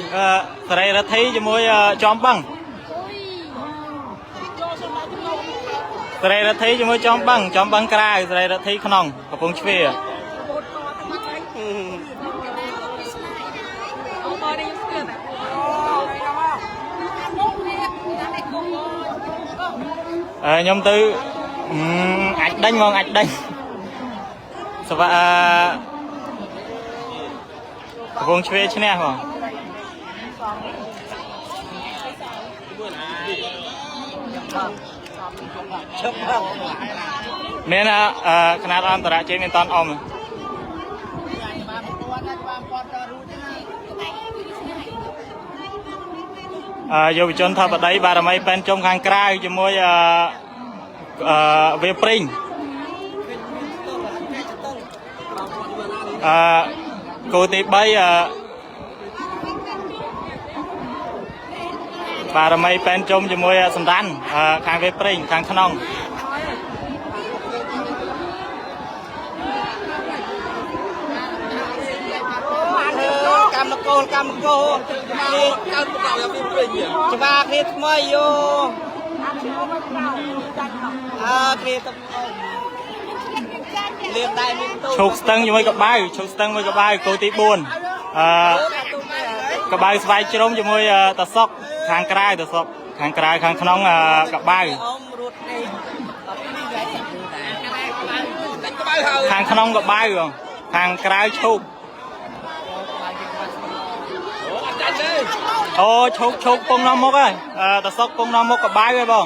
ស្រីរដ្ឋីជាមួយចំបឹងស្រីរដ្ឋីជាមួយចំបឹងក្រៅស្រីរដ្ឋីក្នុងកំពង់ជ្វាខ្ញុំទៅអាចដេញមកអាចដេញសវកំពង់ជ្វាឈ្នះបងមានຂະຫນາດអន្តរជាតិមានតន់អមយុវជនថាបដីបារមីប៉ែនជុំខាងក្រៅជាមួយវាព្រីងគូទី3បារមីប៉ែនជុំជាមួយសំដានខាងវាព្រីងខាងក្នុងកម្មកោនេះកើតមកដល់វាព្រីងច្បាស់គ្នាថ្មីយោគ្នាទៅលៀបដៃមានទូឈោកស្ទឹងជាមួយកបាវឈោកស្ទឹងមួយកបាវគោទី4កបាវស្វាយជ្រុំជាមួយតាសុកខាងក្រៅតាសុកខាងក្រៅខាងក្នុងកបាវខាងក្នុងកបាវខាងក្រៅឈោកអូឈោកពងនាំមុខហើយតាសុកពងនាំមុខកបាវហើយបង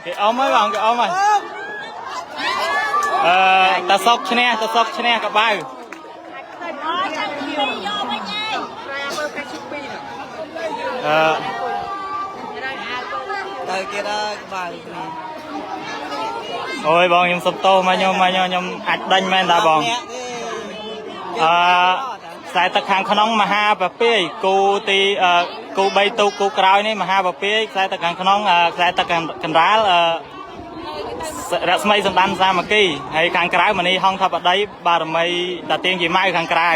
គេអមហើយបងគេអមហើយតាសុកឈ្នះកបាវទៅគេដល់កបាវអូយបងខ្ញុំសុំទោសមកខ្ញុំអាចដេញមែនតាបងខ្សែទឹកខាងក្នុងមហាបពាយគូទីគូ3ទូកគូក្រោយនេះមហាបពាយខ្សែទឹកខាងក្នុងខ្សែទឹកកណ្ដាលរស្មីសម្ដានសាមគ្គីហើយខាងក្រៅមនីហងថាបដីបារមីតាទៀងជាម៉ៅខាងក្រៅ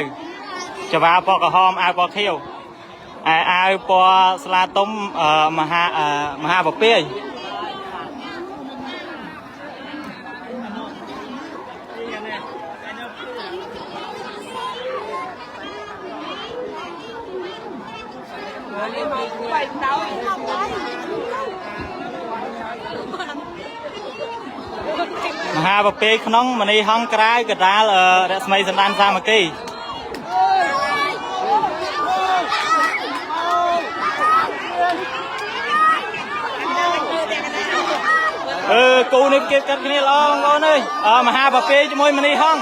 ចង្វាពណ៌ក្រហមអាវពណ៌ខៀវអាវពណ៌ស្លាទុំមហាបពាយមហាបពាយក្នុងមនីហងក្រៅកដាលរស្មីសម្ដានសាមគ្គីគូនេះគេកាត់គ្នាល្អបងប្អូនអើយមហាបពាយជាមួយមនីហង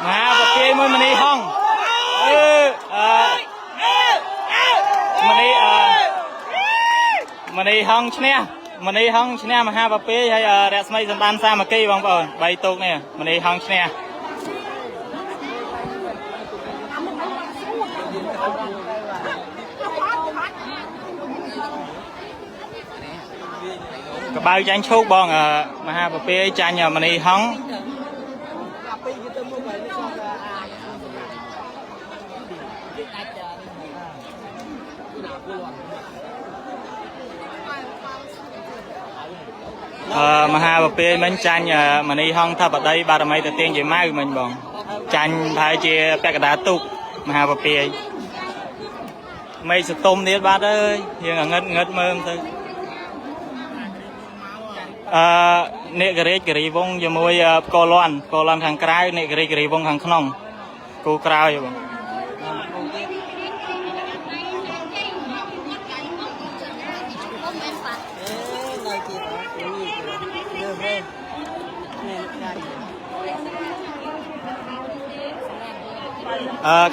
មហាបពាយមួយមនីហងមនីហងឈ្នះមហាបពាយហើយរស្មីសម្ដានសាមគ្គីបងប្អូន3ទូកនេះមនីហងឈ្នះកបាវចាញ់ឈោកបងមហាបពាយចាញ់មនីហងមហាបពាយមិញចាញ់មនីហងថាបដីបារមីតាទៀងជាម៉ៅមិញបងចាញ់ថាជាពាក់កណ្ដាលទូកមហាបពាយមេឃសតុំទៀតបាទអើយយើងងឹតមើលទៅនេករាជគិរីវងជាមួយកលន់ខាងក្រៅនេករាជគិរីវងខាងក្នុងគូក្រោយបង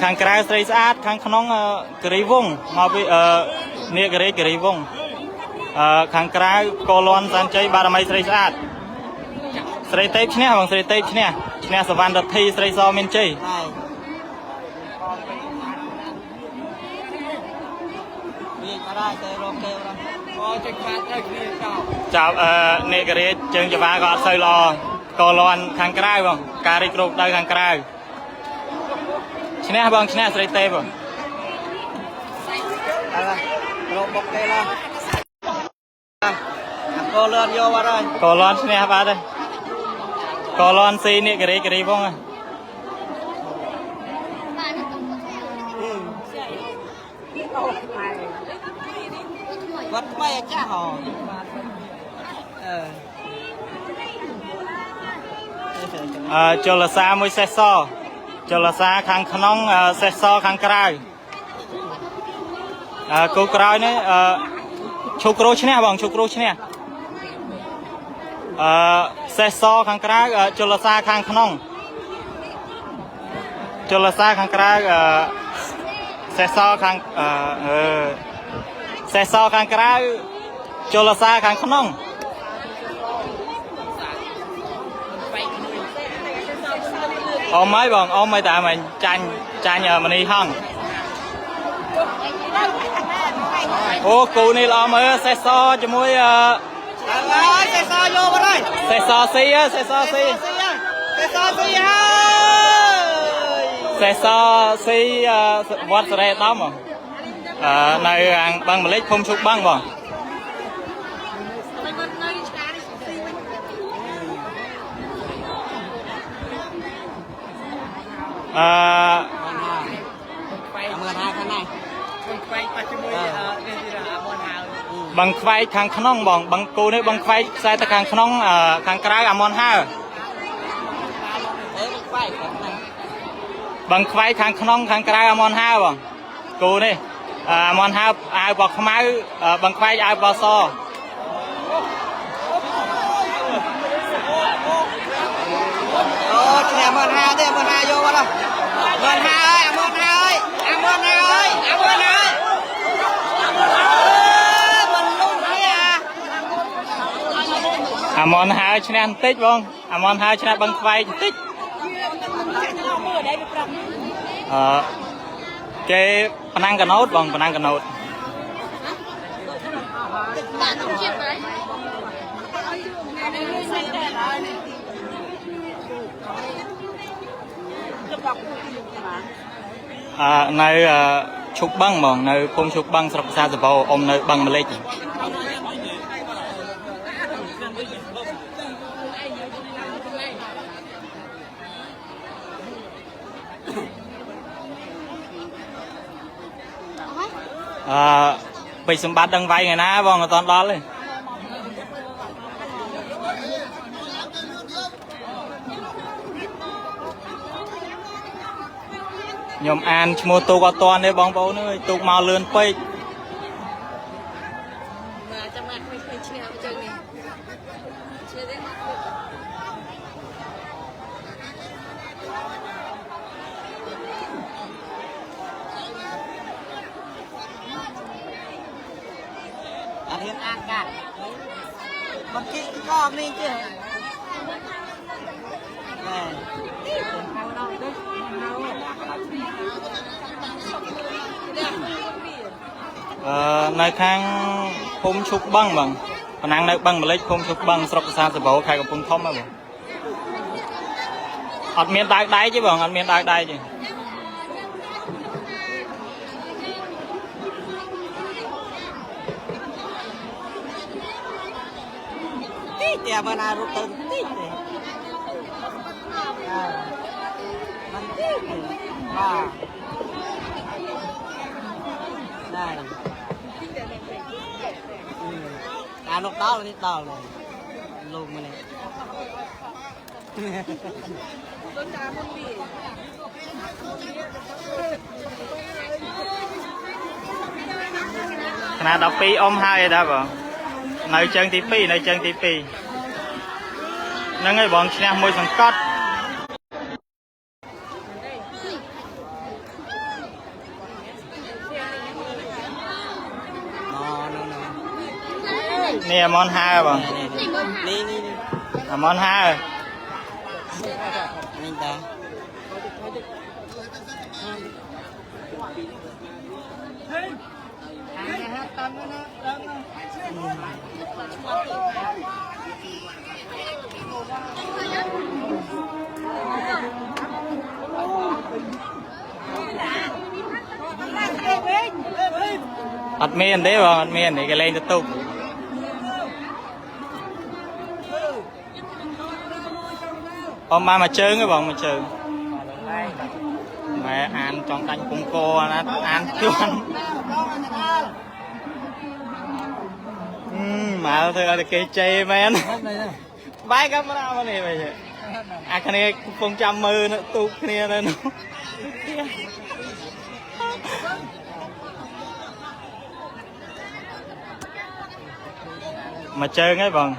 ខាងក្រៅស្រីស្អាតខាងក្នុងគិរីវងមកពីនេករាជគិរីវងខាងក្រៅកលន់សានជ័យបារមីស្រីស្អាតស្រីទេពឈ្នះបងស្រីទេពឈ្នះសវណ្ណរដ្ឋីស្រីសមានជ័យ ចេញខ្លាចត្រូវគ្នាចោល ចាប់នេករេជើងច្បាក៏អត់សូវល្អកលន់ខាងក្រៅបងការរីកគ្រូដៅខាងក្រៅឈ្នះបងឈ្នះស្រីទេបង អើរោបុកទេឡាកលឿនយកបាត់ហើយក លន់ឈ្នះបាត់ហើយកលន់ស៊ីនេករេករីបង វត្តថ្មីអាចាស់ហ៎ជលសាមួយសេះសជលសាខាងក្នុងសេះសខាងក្រៅគូក្រោយនេះឈុកគ្រូឈ្នះបងឈុកគ្រូឈ្នះសេះសខាងក្រៅជលសាខាងក្នុងជលសាខាងក្រៅសេះសខាងសេះសខាងក្រៅជលសាខាងក្នុងអមហើយបងអមហើយតែមិនចាញ់មនីហងអូគូនេះល្អមើលសេះសជាមួយអើយសេសយកបាត់ហើយ សេះសស៊ីសេះសស៊ី សេសស៊ីហើយ សេះសស៊ីវត្តសរេដំនៅខាងបឹងម្លេចភូមិឈុកបឹងបងបឹងខ្វែកខាងក្នុងបងបឹងគូនេះបឹងខ្វែកខ្សែទៅខាងក្នុងខាងក្រៅអាមនហើបឹងខ្វែកខាងក្នុងខាងក្រៅអាមនហើបងគូនេះអាមនហើអាវបោះខ្មៅបឹងខ្វែកអាវបោះសអូឈ្នះមនហើទេមនហើយកបាត់ហើយមនហើអាមនហើអាមនហើអាមនហើអាមនហើឈ្នះបន្តិចបងអាមនហើឈ្នះបឹងខ្វែកបន្តិចគេប៉ណាំងកណូតបងប៉ណាំងកណូតនៅឈុកបឹងបងនៅភូមិឈុកបឹងស្រុកភាសាសបោអ៊ំនៅបឹងម្លេចពេជ្រសម្បត្តិដឹងវាយថ្ងៃណាបងអត់ដល់ទេខ្ញុំអានឈ្មោះទូកអត់តាន់ទេបងប្អូនអើយទូកមកលឿនពេកចាំមកឃើញឈ្នះអញ្ចឹងនេះឈ្នះទេអត់ហ៊ានអានកាត់បាត់គិតក៏នេះទេនៅខាងភូមិឈុកបឹងបងប៉ណាំងនៅបឹងម្លេចភូមិឈុកបឹងស្រុកភាសាសបោខេត្តកំពង់ធំហ្នឹងបងអត់មានដាវដៃទេបងអត់មានដាវដៃទេទីតែបើណារត់ទៅទីទេมันទីទេបាទដែរអានោះដល់នេះដល់លោកមកនេះខណៈ12អ៊ំហើយដែរបងនៅជើងទី2នៅជើងទី2ហ្នឹងហើយបងឈ្នះមួយសង្កត់នេះអាមនហើបងនេះអាមនហើនេះតា អត់មានទេបងអត់មានទេគេលេងទៅទុកអមមកជើងទេបងមកជើងម៉ែអានចង់ដាច់ពងកណាអានជន់មកធ្វើឲ្យតែគេជេរមែនបាយកាមេរ៉ាមកនេះវិញអាគ្នាកំពុងចាំមើលទូកគ្នានៅនោះមកជើងហ្នឹងបង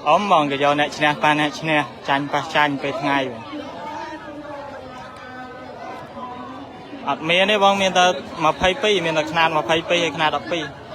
អមបងក៏យកអ្នកឈ្នះប៉ាអ្នកឈ្នះចាញ់ប៉ះចាញ់ពេលថ្ងៃវិញអត់មានទេបងមានតែ22មានតែຂະຫນາດ22ហើយຂະຫນາດ12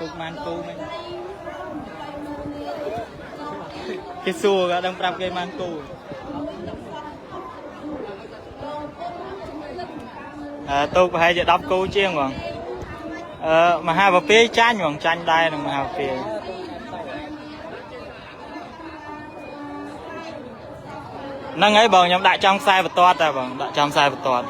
ទុកបានគូមិនគេសួរក៏ដឹងប្រាប់គេបានគូទុកប្រហែលជា10គូជាងបងមហាបពាយចាញ់បងចាញ់ដែរនឹងមហាបពាយហ្នឹងហើយបងខ្ញុំដាក់ចំខ្សែបន្ទាត់តែបងដាក់ចំខ្សែបន្ទាត់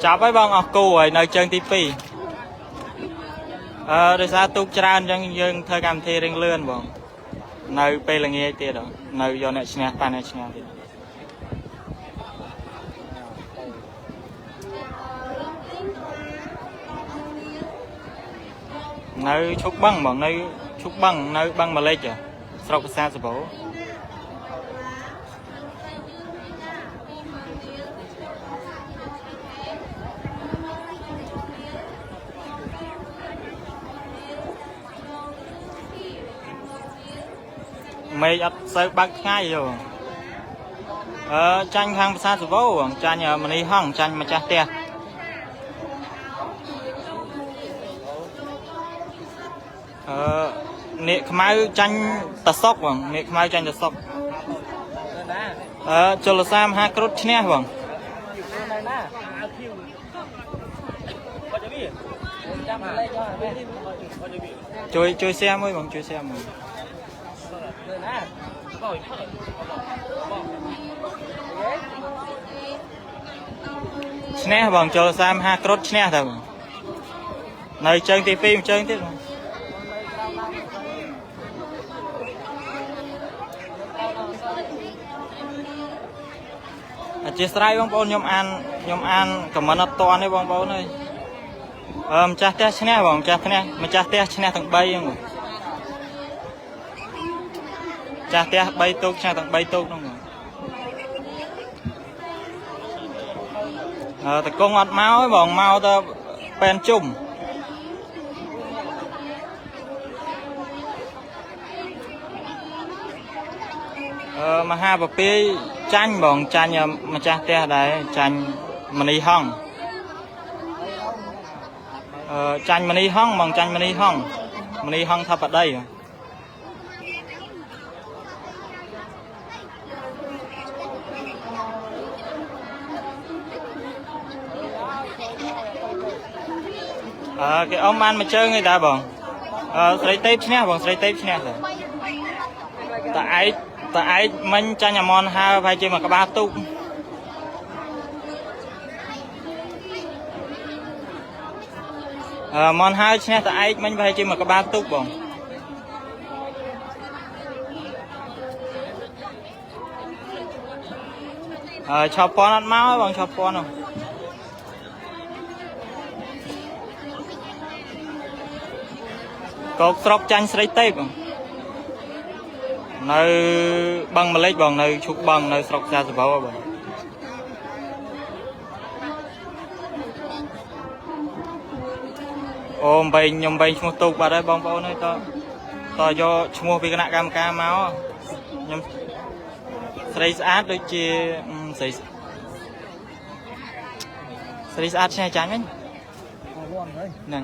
ចាប់ហើយបងអស់គូហើយនៅជើងទី2ដោយសារទូកច្រើនអញ្ចឹងយើងធ្វើកម្មវិធីរៀងលឿនបងនៅពេលល្ងាចទៀតនៅយកអ្នកឈ្នះប៉ាអ្នកឈ្នះទៀតនៅឈុកបឹងបងនៅឈុកបឹងនៅបឹងម៉ាលិចស្រុកប្រាសាទសំបូរមេឃអត់សូវបើកថ្ងៃយោចាញ់ខាងប្រាសាទសំបូរចាញ់មនីហងចាញ់ម្ចាស់ផ្ទះនេកខ្មៅចាញ់តសុកបងនេកខ្មៅចាញ់តសុកជលសាមហាគ្រុតឈ្នះបងជួយแชร์មួយបងជួយแชร์មួយឈ្នះបងចូល35គ្រុតឈ្នះទៅបងនៅជើងទី2មួយជើងទៀតបងអធិស្ឋានបងប្អូនខ្ញុំអានខមមិនអត់តន់ទេបងប្អូនអើយម្ចាស់ផ្ទះឈ្នះបងម្ចាស់ផ្ទះឈ្នះទាំង3ហ្នឹងបងចាស់ផ្ទះ3ទូកឈ្នះទាំង3ទូកហ្នឹងតកងអត់មកទេបងមកទៅប៉ែនជុំមហាបពាយចាញ់បងចាញ់ម្ចាស់ផ្ទះដែរចាញ់មនីហងចាញ់មនីហងបងចាញ់មនីហងថាបដីគេអមបានមួយជើងឯតាបងស្រីទេពឈ្នះបងស្រីទេពឈ្នះទៅតឯកមិញចាញ់អមនហើប្រហែលជាមួយក្បាលទូកមនហើឈ្នះតឯកមិញប្រហែលជាមួយក្បាលទូកបងឆោពន់អត់មកបងឆោពន់នោះកោកស្រុកចាញ់ស្រីទេពបង nơi băng mà lấy bằng nơi chụp băng nơi sọc ra rồi bảo bằng ôm bay nhom bay chung tục vào đây bong bóng nơi to do chung vì cái nạ cam ca máu nhom xây át đôi chia xây át xe chán ấy nè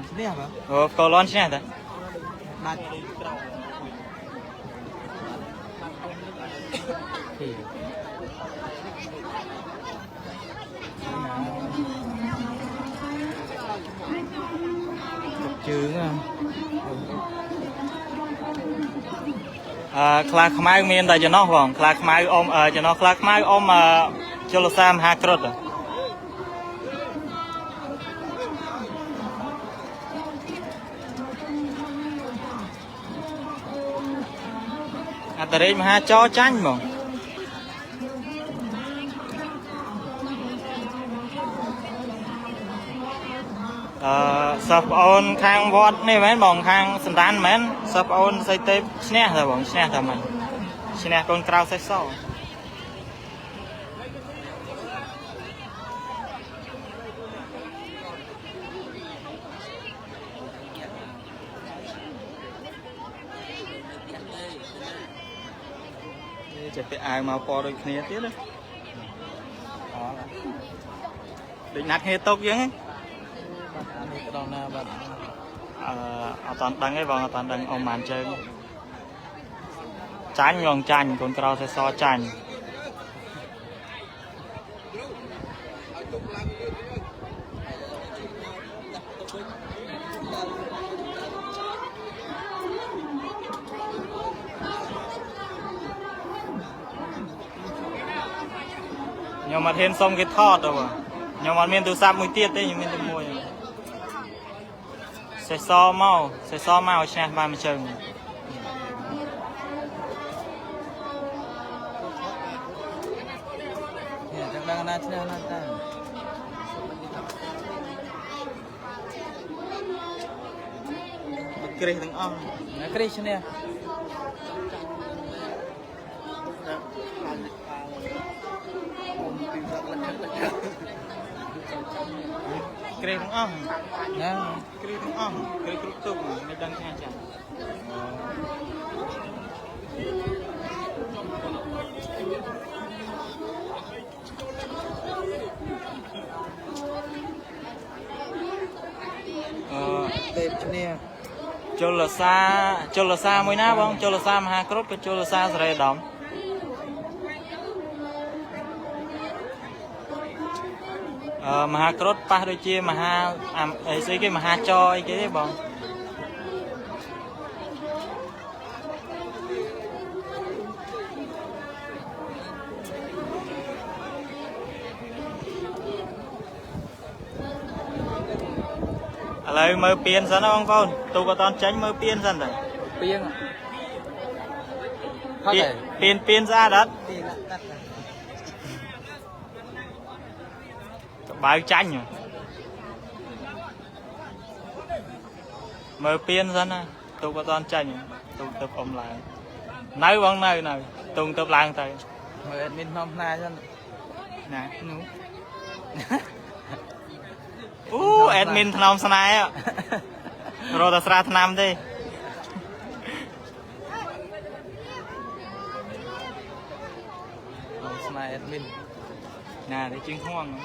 có lon xe đấy chướng khla khmai miền tại cho nó vòng khla khmai ôm cho nó khla khmai ôm cho lo sam ha krot à tại mà ha cho chanh mà sập ôn khang vót này mấy bồng khang sân đan mấy sập ôn xây tép snap rồi bồng snap rồi mình snap con trao xây sau chỉ phải ai mà po đôi kia tiếp đấy định nát hết tốc chứ toàn đăng cái vòng toàn đăng ông màn chơi chanh vòng chanh con trâu sẽ so chanh nhưng mà thêm xong cái thọt rồi nhưng mà miền từ xa mũi tiết đấy nhưng miền từ mùi sẽ so mau xe ba mươi chân kiri từng ông kiri sini kiri từng ông kiri từng ông kiri tung mấy đăng xe chẳng cho là xa mới ná bông cho là xa mà ha cốt cái cho là xa rồi đóng mà ha cốt pa đôi chia mà ha ấy cái mà ha cho cái đấy bông lời mơ piên sao nó không con tôi có toàn tránh mơ piên dần rồi piên ra đất bao chanh rồi mơ piên dần à tôi có toàn tránh tôi tập ông lại nói bằng nơi này tôi tập lang tay mơ admin hôm nay dần nè admin thằng sao này á rồi ta ra thằng nam đi sao này admin nè để chuyên hoang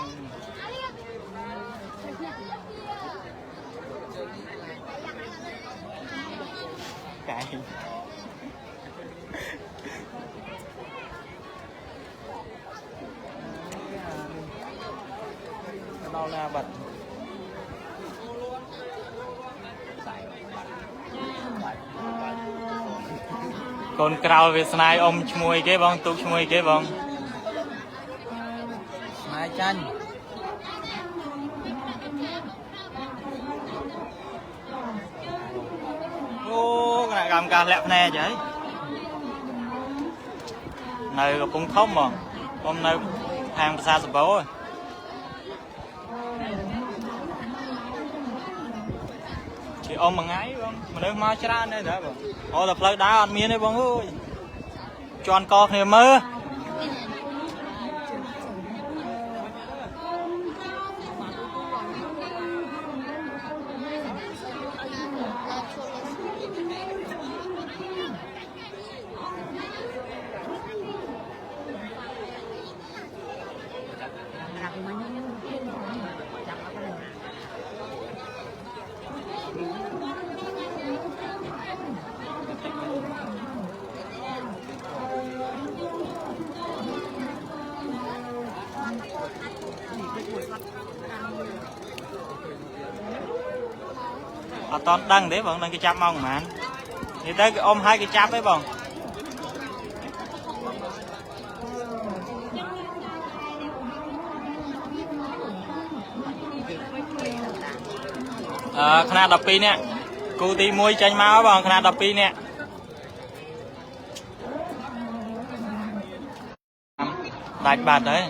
cái đâu là bật con cào về snai ôm chui cái bông tụ chui cái bông snai chanh ô cái này cầm cà lẹp nè vậy này cũng không mà hôm nay hàng xa sập bố rồi thì ôm bằng ấy bông mà nước máu chả đây đó bông ô là phơi đá ăn miếng đấy bông ơi chọn co này mơ ở toàn đăng đấy bọn đăng cái chắp mong mà thì tới ôm hai cái chắp đấy bọnขนาด10 ปีเนี่ยกูตีมวยtranh máu bọnขนาด10 ปีเนี่ยđại bạt đấy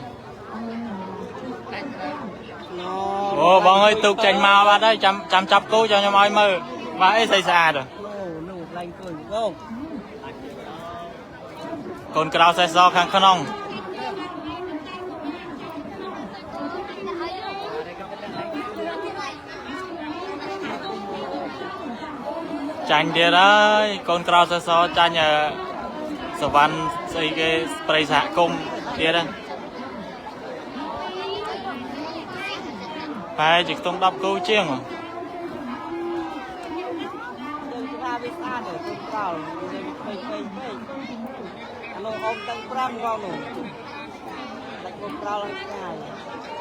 ồ bọn ơi tục tranh máu bạt đấy chăm chắp cô cho nhau mọi mơ mà ấy xây xa rồi còn cái nào xây so khang khăn ông tranh kia đấy con cái nào xây so tranh nhờ sở văn xây cái spray xạ cung kia đây phải chỉ tung đắp câu chiêng mà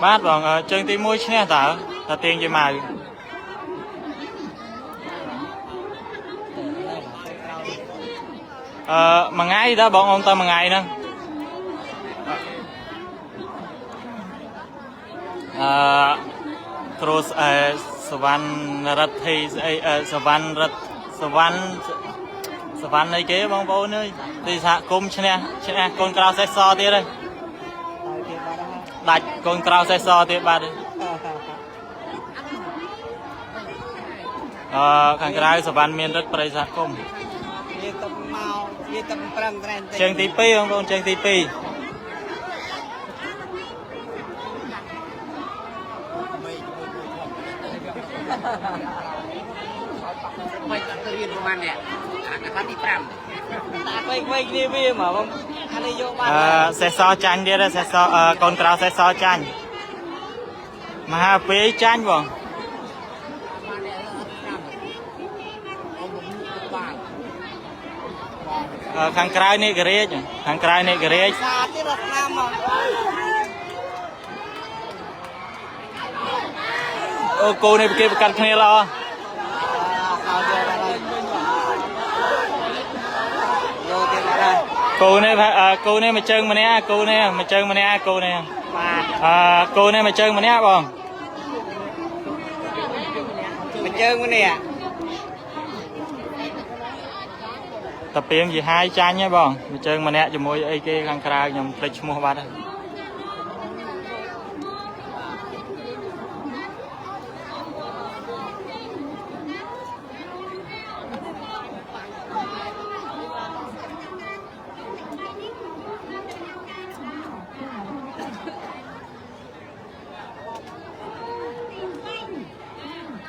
bát bằng chân tí mũi nhé tao là tiền gì mà mà ngay đó bọn ông ta mà ngày nữa terus Savan này kế bông bông nơi thì xạ cung nè con cao xe so tiếp đây đặt con cao xe so tiếp ba đi khang cái Savan miền rất bày xạ cung chân tí pi không con chân tí pi quay cái riêng của anh nè cái đi pram quay đi bia mà không anh đi vô ba xe so chanh đi ra xe so con trâu xe so chanh mà ha phí chanh bọn khang cái này cái rễ ô cô này kia cắt kia lo cô này mà chân mà nè cô này mà chân mà nè cô này cô này mà chân mà nè bọn mình chơi cái nè tập tiếng gì hai chanh nhé bọn mà chân mà nè cho môi ấy cái khang kra nhầm fresh mua bát đây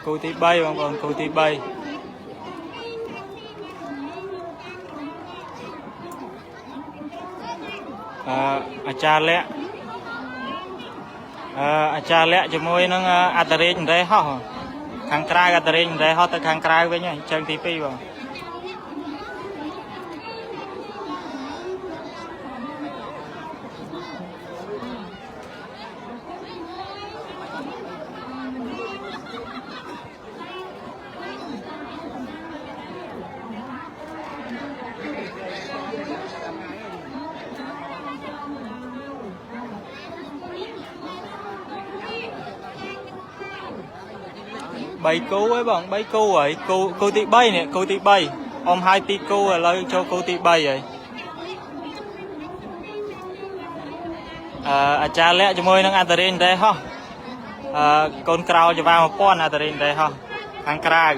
cô tí bay bọn cô tí bay cha lẹ cho môi nó atarin đấy ho khang krai atarin đấy ho tới khang krai với nhá chân tí pi bọn bay cú ấy bọn bay cú ấy cô tí bay nè cô tí bay ôm hai tí cú rồi lấy cho cô tí bay rồi cha lẽ cho môi nó atarin đây ho con cào cho vào một con atarin đây ho thằng cào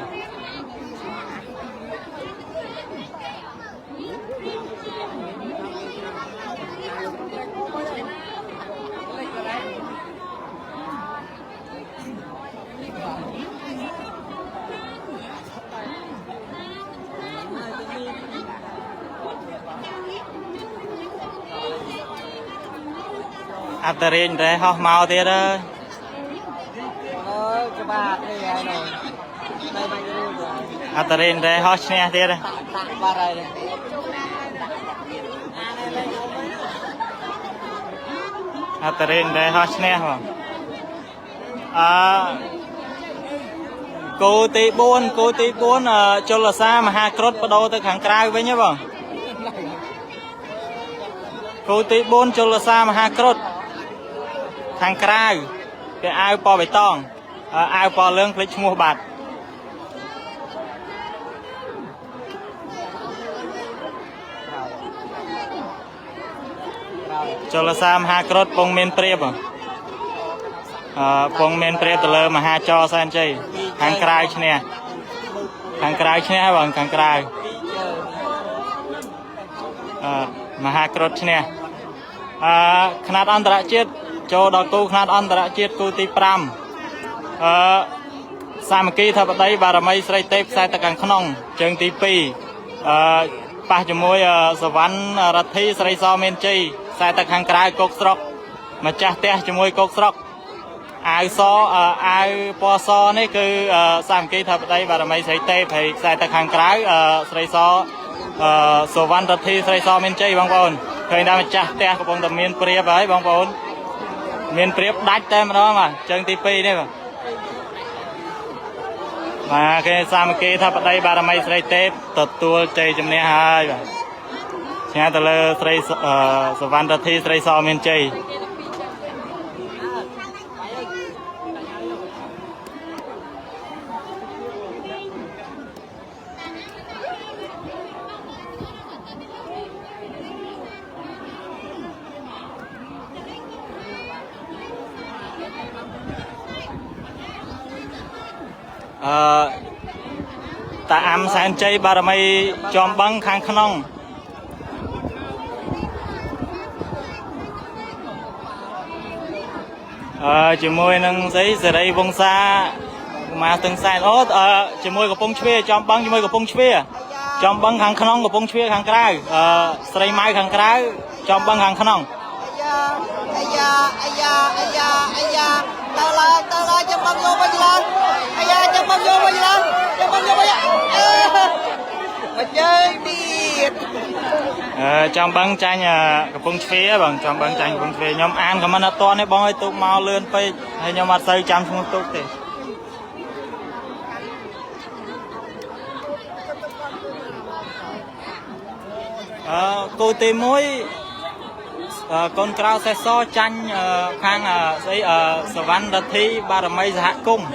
អត់តរៀងតែហោះមកទៀតអើយ អើយក្បាតនេះហើយនោះតែមិនរួចទេ អត់តរៀងតែហោះឈ្នះទៀត តាក់បាត់ហើយ អត់តរៀងតែហោះឈ្នះបងគោទី4គោទី4ជលសាមហាគ្រុឌបដូរទៅខាងក្រៅវិញហ៎បងគោទី4ជលសាមហាគ្រុឌខាងក្រៅគេអាវពណ៌បៃតងអាវពណ៌លឿងភ្លេចឈ្មោះបាត់ជលសាមហាគ្រុឌពងមានព្រាបពងមានព្រាបទៅលើមហាចរសែនជ័យខាងក្រៅឈ្នះខាងក្រៅឈ្នះបងខាងក្រៅមហាគ្រុឌឈ្នះខ្នាតអន្តរជាតិចូលដល់គូខ្នាតអន្តរជាតិគូទី5សាមគ្គីធិបតីបារមីស្រីទេពខ្សែទឹកខាងក្នុងជើងទី2ប៉ះជាមួយសវណ្ណរដ្ឋីស្រីសមានជ័យខ្សែទឹកខាងក្រៅកុកស្រុកម្ចាស់ផ្ទះជាមួយកុកស្រុកអាវសអាវពណ៌សនេះគឺសាមគ្គីធិបតីបារមីស្រីទេពហើយខ្សែទឹកខាងក្រៅស្រីសវណ្ណរដ្ឋីស្រីសមានជ័យបងប្អូនឃើញថាម្ចាស់ផ្ទះកំពុងតែមានព្រាបហើយបងប្អូនមានព្រាបដាច់តែម្ដងបាទជើងទី2នេះបាទគេសាមគ្គីធិបតីបារមីស្រីទេពទទួលជ័យជំនះហើយបាទឆ្ងាយទៅលើស្រីសវណ្ណរដ្ឋីស្រីសមានជ័យតាអាំសែនជ័យបារមីចំបឹងខាងក្នុងជាមួយនឹងស្អីសេរីវង្សាមកទាំងសែនជាមួយកំពង់ជ្វាចំបឹងជាមួយកំពង់ជ្វាចំបឹងខាងក្នុងកំពង់ជ្វាខាងក្រៅស្រីម៉ៅខាងក្រៅចំបឹងខាងក្នុងអាយ៉ាតើឡើយចាំបងយកវិញឡើងអាយ៉ាចាំបងយកវិញឡើងចាំបងយកវិញមកជើងទៀតចំបឹងចាញ់កំពង់ជ្វាបងចំបឹងចាញ់កំពង់ជ្វាខ្ញុំអានខមមិនអត់តនេះបងឲ្យទូកមកលឿនពេកហើយខ្ញុំអត់សូវចាំឈ្មោះទូកទេគូទី1កូនក្រៅសេះសចាញ់ខាងស្អីសវណ្ណរដ្ឋីបារមីសហគមន៍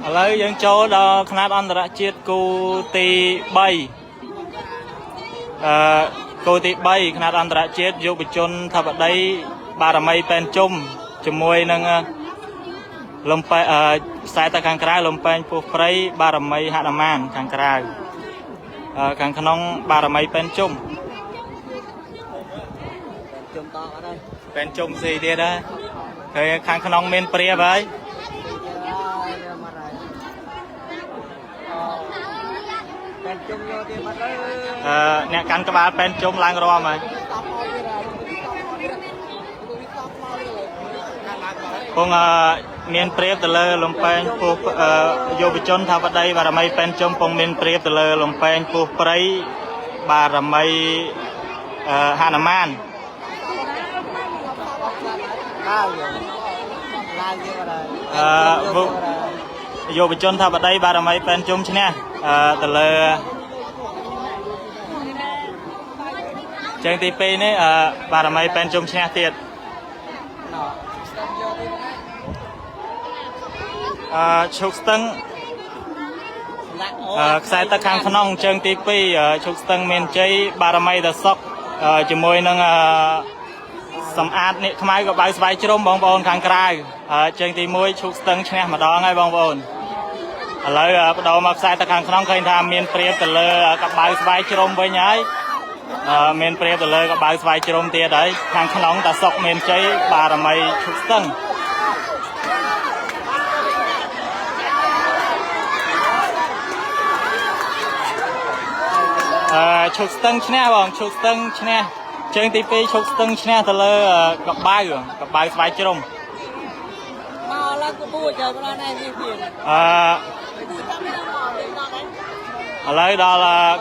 ឥឡូវយើងចូលដល់ខ្នាតអន្តរជាតិគូទី3គូទី3ខ្នាតអន្តរជាតិយុវជនធិបតីបារមីពេនជុំជាមួយនឹងលំពេខ្សែទៅខាងក្រៅលំពេងពោះព្រៃបារមីហនុមានខាងក្រៅខាងក្នុងបារមីពេនជុំជុំតអត់ហើយពេនជុំស៊ីទៀតហើយឃើញខាងក្នុងមានព្រាបហើយពេនជុំយកទៀតបាត់ហើយអ្នកកាន់ក្បាលពេនជុំឡើងរំហើយគង់មានព្រាបទៅលើលំពេងពោះយុវជនថាបតីបារមីពេនជុំពងមានព្រាបទៅលើលំពេងពោះព្រៃបារមីហនុមានយុវជនថាបតីបារមីពេនជុំឈ្នះទៅលើជើងទី2នេះបារមីពេនជុំឈ្នះទៀតឈុកស្ទឹងខ្សែទឹកខាងក្នុងជើងទី2ឈុកស្ទឹងមានជ័យបារមីតសុកជាមួយនឹងសំអាតនេះខ្មៅក៏បៅស្វាយជ្រុំបងប្អូនខាងក្រៅជើងទី1ឈុកស្ទឹងឈ្នះម្ដងហើយបងប្អូនឥឡូវបដូរមកខ្សែទឹកខាងក្នុងឃើញថាមានព្រាបទៅលើកបៅស្វាយជ្រុំវិញហើយមានព្រាបទៅលើកបៅស្វាយជ្រុំទៀតហើយខាងក្នុងតសុកមានជ័យបារមីឈុកស្ទឹងឈុកស្ទឹងឈ្នះបងឈុកស្ទឹងឈ្នះ Chơi tí pi chụp tưng xe thật là gặp bài phải chưa không mà là của bùi trời con này như tiền ở đây đó là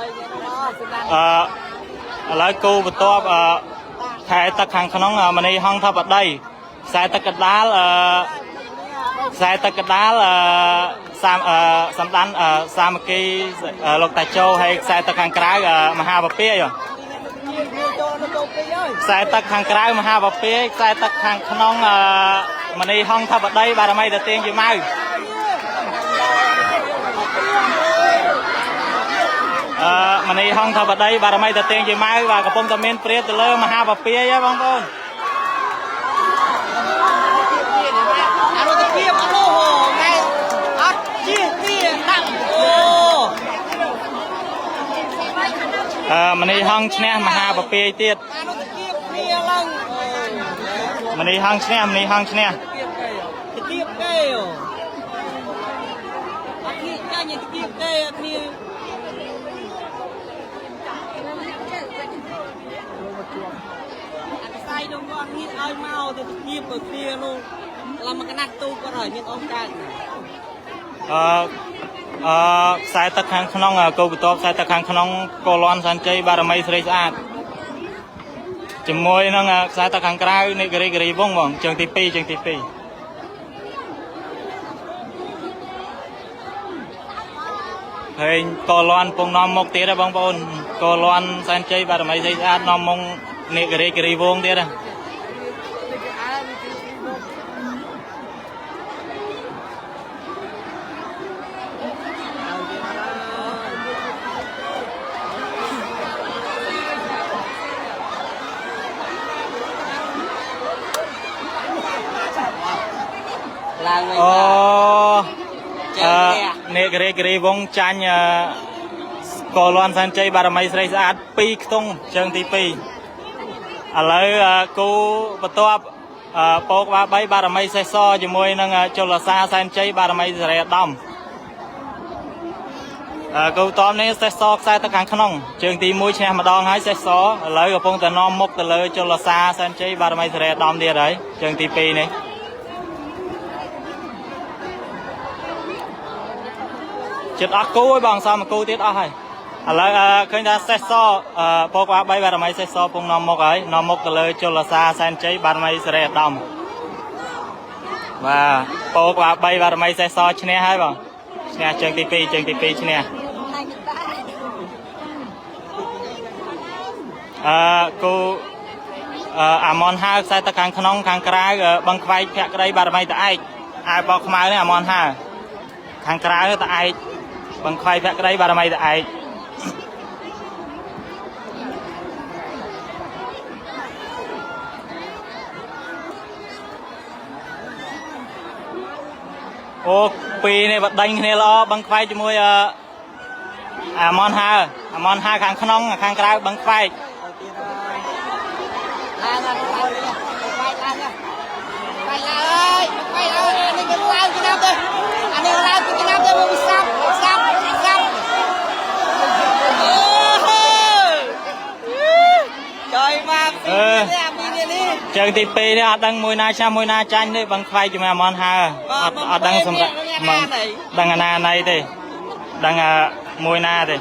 ở đây cô và tôi khai tất hàng khăn mà đi hong thập ở đây sai tất cả đá là sam đan sam cái lộc tài châu hay sai tất hàng cái mà ha và pia rồi sai tất hàng cái mà ha và pia sai tất hàng khăn mà đi hong thập ở đây bà làm mày được tiền gì mau mà đi hong thập ở đây bà làm mày được tiền gì mau và cái phong tầm miền Pria từ lơ mà ha và pia nhá bông bông mình đi hong nè mà ha và pia tiệt mình đi hong nè tiếp cây rồi anh tiếp cây anh sai đông con nghĩ ai mau thì tiếp ở kia luôn làm một cái nát tu có rồi nhưng ông ta sai tất hàng khăn câu top sai tất hàng khăn cô loan san chơi ba mươi sợi sát chỉ môi nó sai tất hàng cái này gầy vong vong trường tivi hình cô loan phong nom một tiếng đó bông bồn cô loan san chơi ba mươi sợi sát nom mong này gầy vong tiếng đó nè cái vong chanh cô loan san chơi ba mươi sợi sát pi tung trường tivi ở đây cô bắt top bọc ba mươi sợi so cho môi năng cho là xa san chơi ba mươi sợi đầm cô top này sợi so sai tất cả khăn trường tivi môi che mà đong hái sợi so ở đây cái phong tần nom mốc từ lời cho là xa san chơi ba mươi sợi đầm đi đấy trường tivi này chết ác cố ấy bằng sao mà cố tiết ác hay là khi ta xét so bọc qua bay ba mươi xét so phong nom mốc ấy nom mốc từ lời cho là xa san chơi ba mươi sợi đầm và bọc qua bay ba mươi xét so chne hay bằng chne trường tivi chne cô amon ha sai ta khang khong khang krai bằng quay phẹt đây ba mươi tại ai bọc mai này amon ha khang krai tại bằng khoai phẹt đây bà mày tại ô pi này bật đánh này lo bằng khoai cho môi amon ha khang khong khang krai bằng khoai trường tivi đấy đăng môi na chanh đấy bằng khoai cho mẹ món ha đăng xong rồi đăng na này thì đăng môi na thì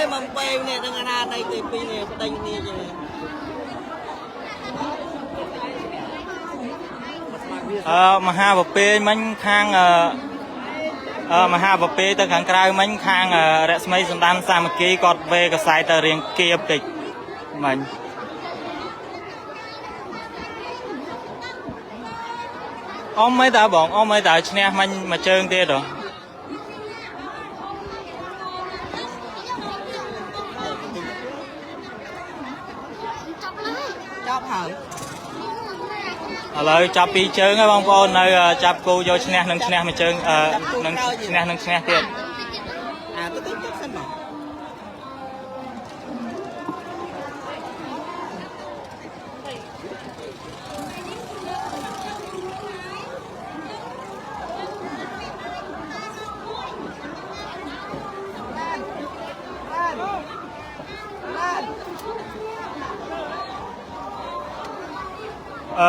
mầm bèo này đăng na này tivi này đăng đi mà ha bậc pe mình khang mà ha bậc pe tới khang krai mình khang rẽ mấy sân đan sa mà kia cọt về cái sai tờ riêng kia kịch mình ông mấy ta bọn ông mấy ta chne mình mà chơi kia rồi chọc hả lời chập pi chơi ngay bông bồn nơi chập cô vô chne mà chơi nâng chne tiền tôi tính chắc sân ប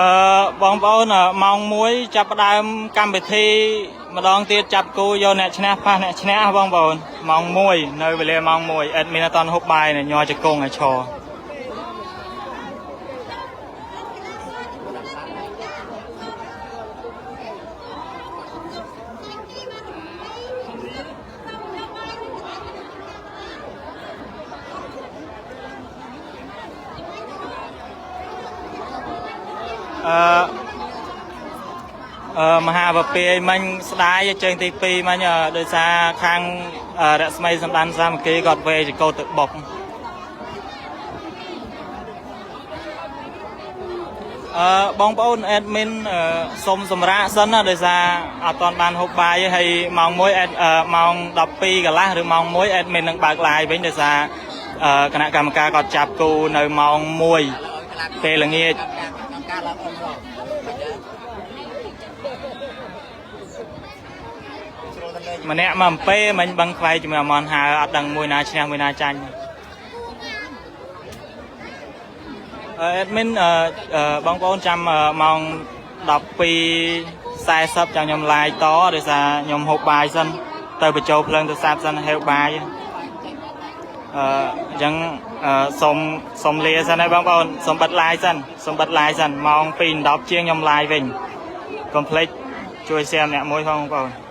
ងប្អូនម៉ោង 1 ចាប់ផ្ដើមកម្មវិធីម្ដងទៀតចាប់គូយកអ្នកឈ្នះប៉ះអ្នកឈ្នះបងប្អូនម៉ោង 1 នៅវេលាម៉ោង 1 អេដមីនអត់ទាន់ហូបបាយញ័រជង្គង់ឲ្យឈរមហាបពាយមិញស្ដាយជើងទី 2 មិញដោយសារខាងរស្មីសម្ដានសាមគ្គីគាត់វេចកោតទៅបុកបងប្អូនអេដមីនសុំសម្រាប់សិនណាដោយសារអត់ទាន់បានហូបបាយហើយម៉ោង 1 ម៉ោង 12 កន្លះឬម៉ោង 1 អេដមីននឹងបើកឡាយវិញដោយសារគណៈកម្មការគាត់ចាប់គូនៅម៉ោង 1 ពេលល្ងាចម្នាក់មកអំពេមិញបឹងខ្វាយជាមួយអមនហើអត់ដឹងមួយណាឈ្នះមួយណាចាញ់អេដមីនបងប្អូនចាំម៉ោង 12:40 ចាំខ្ញុំឡាយតដោយសារខ្ញុំហូបបាយសិនទៅបញ្ចូលភ្លើងទូរស័ព្ទសិនហេវបាយអញ្ចឹងសុំលាសិនហើយបងប្អូនសុំបិទឡាយសិនម៉ោង 2:10 ជាងខ្ញុំឡាយវិញកុំភ្លេចជួយ share ម្នាក់មួយផងបងប្អូន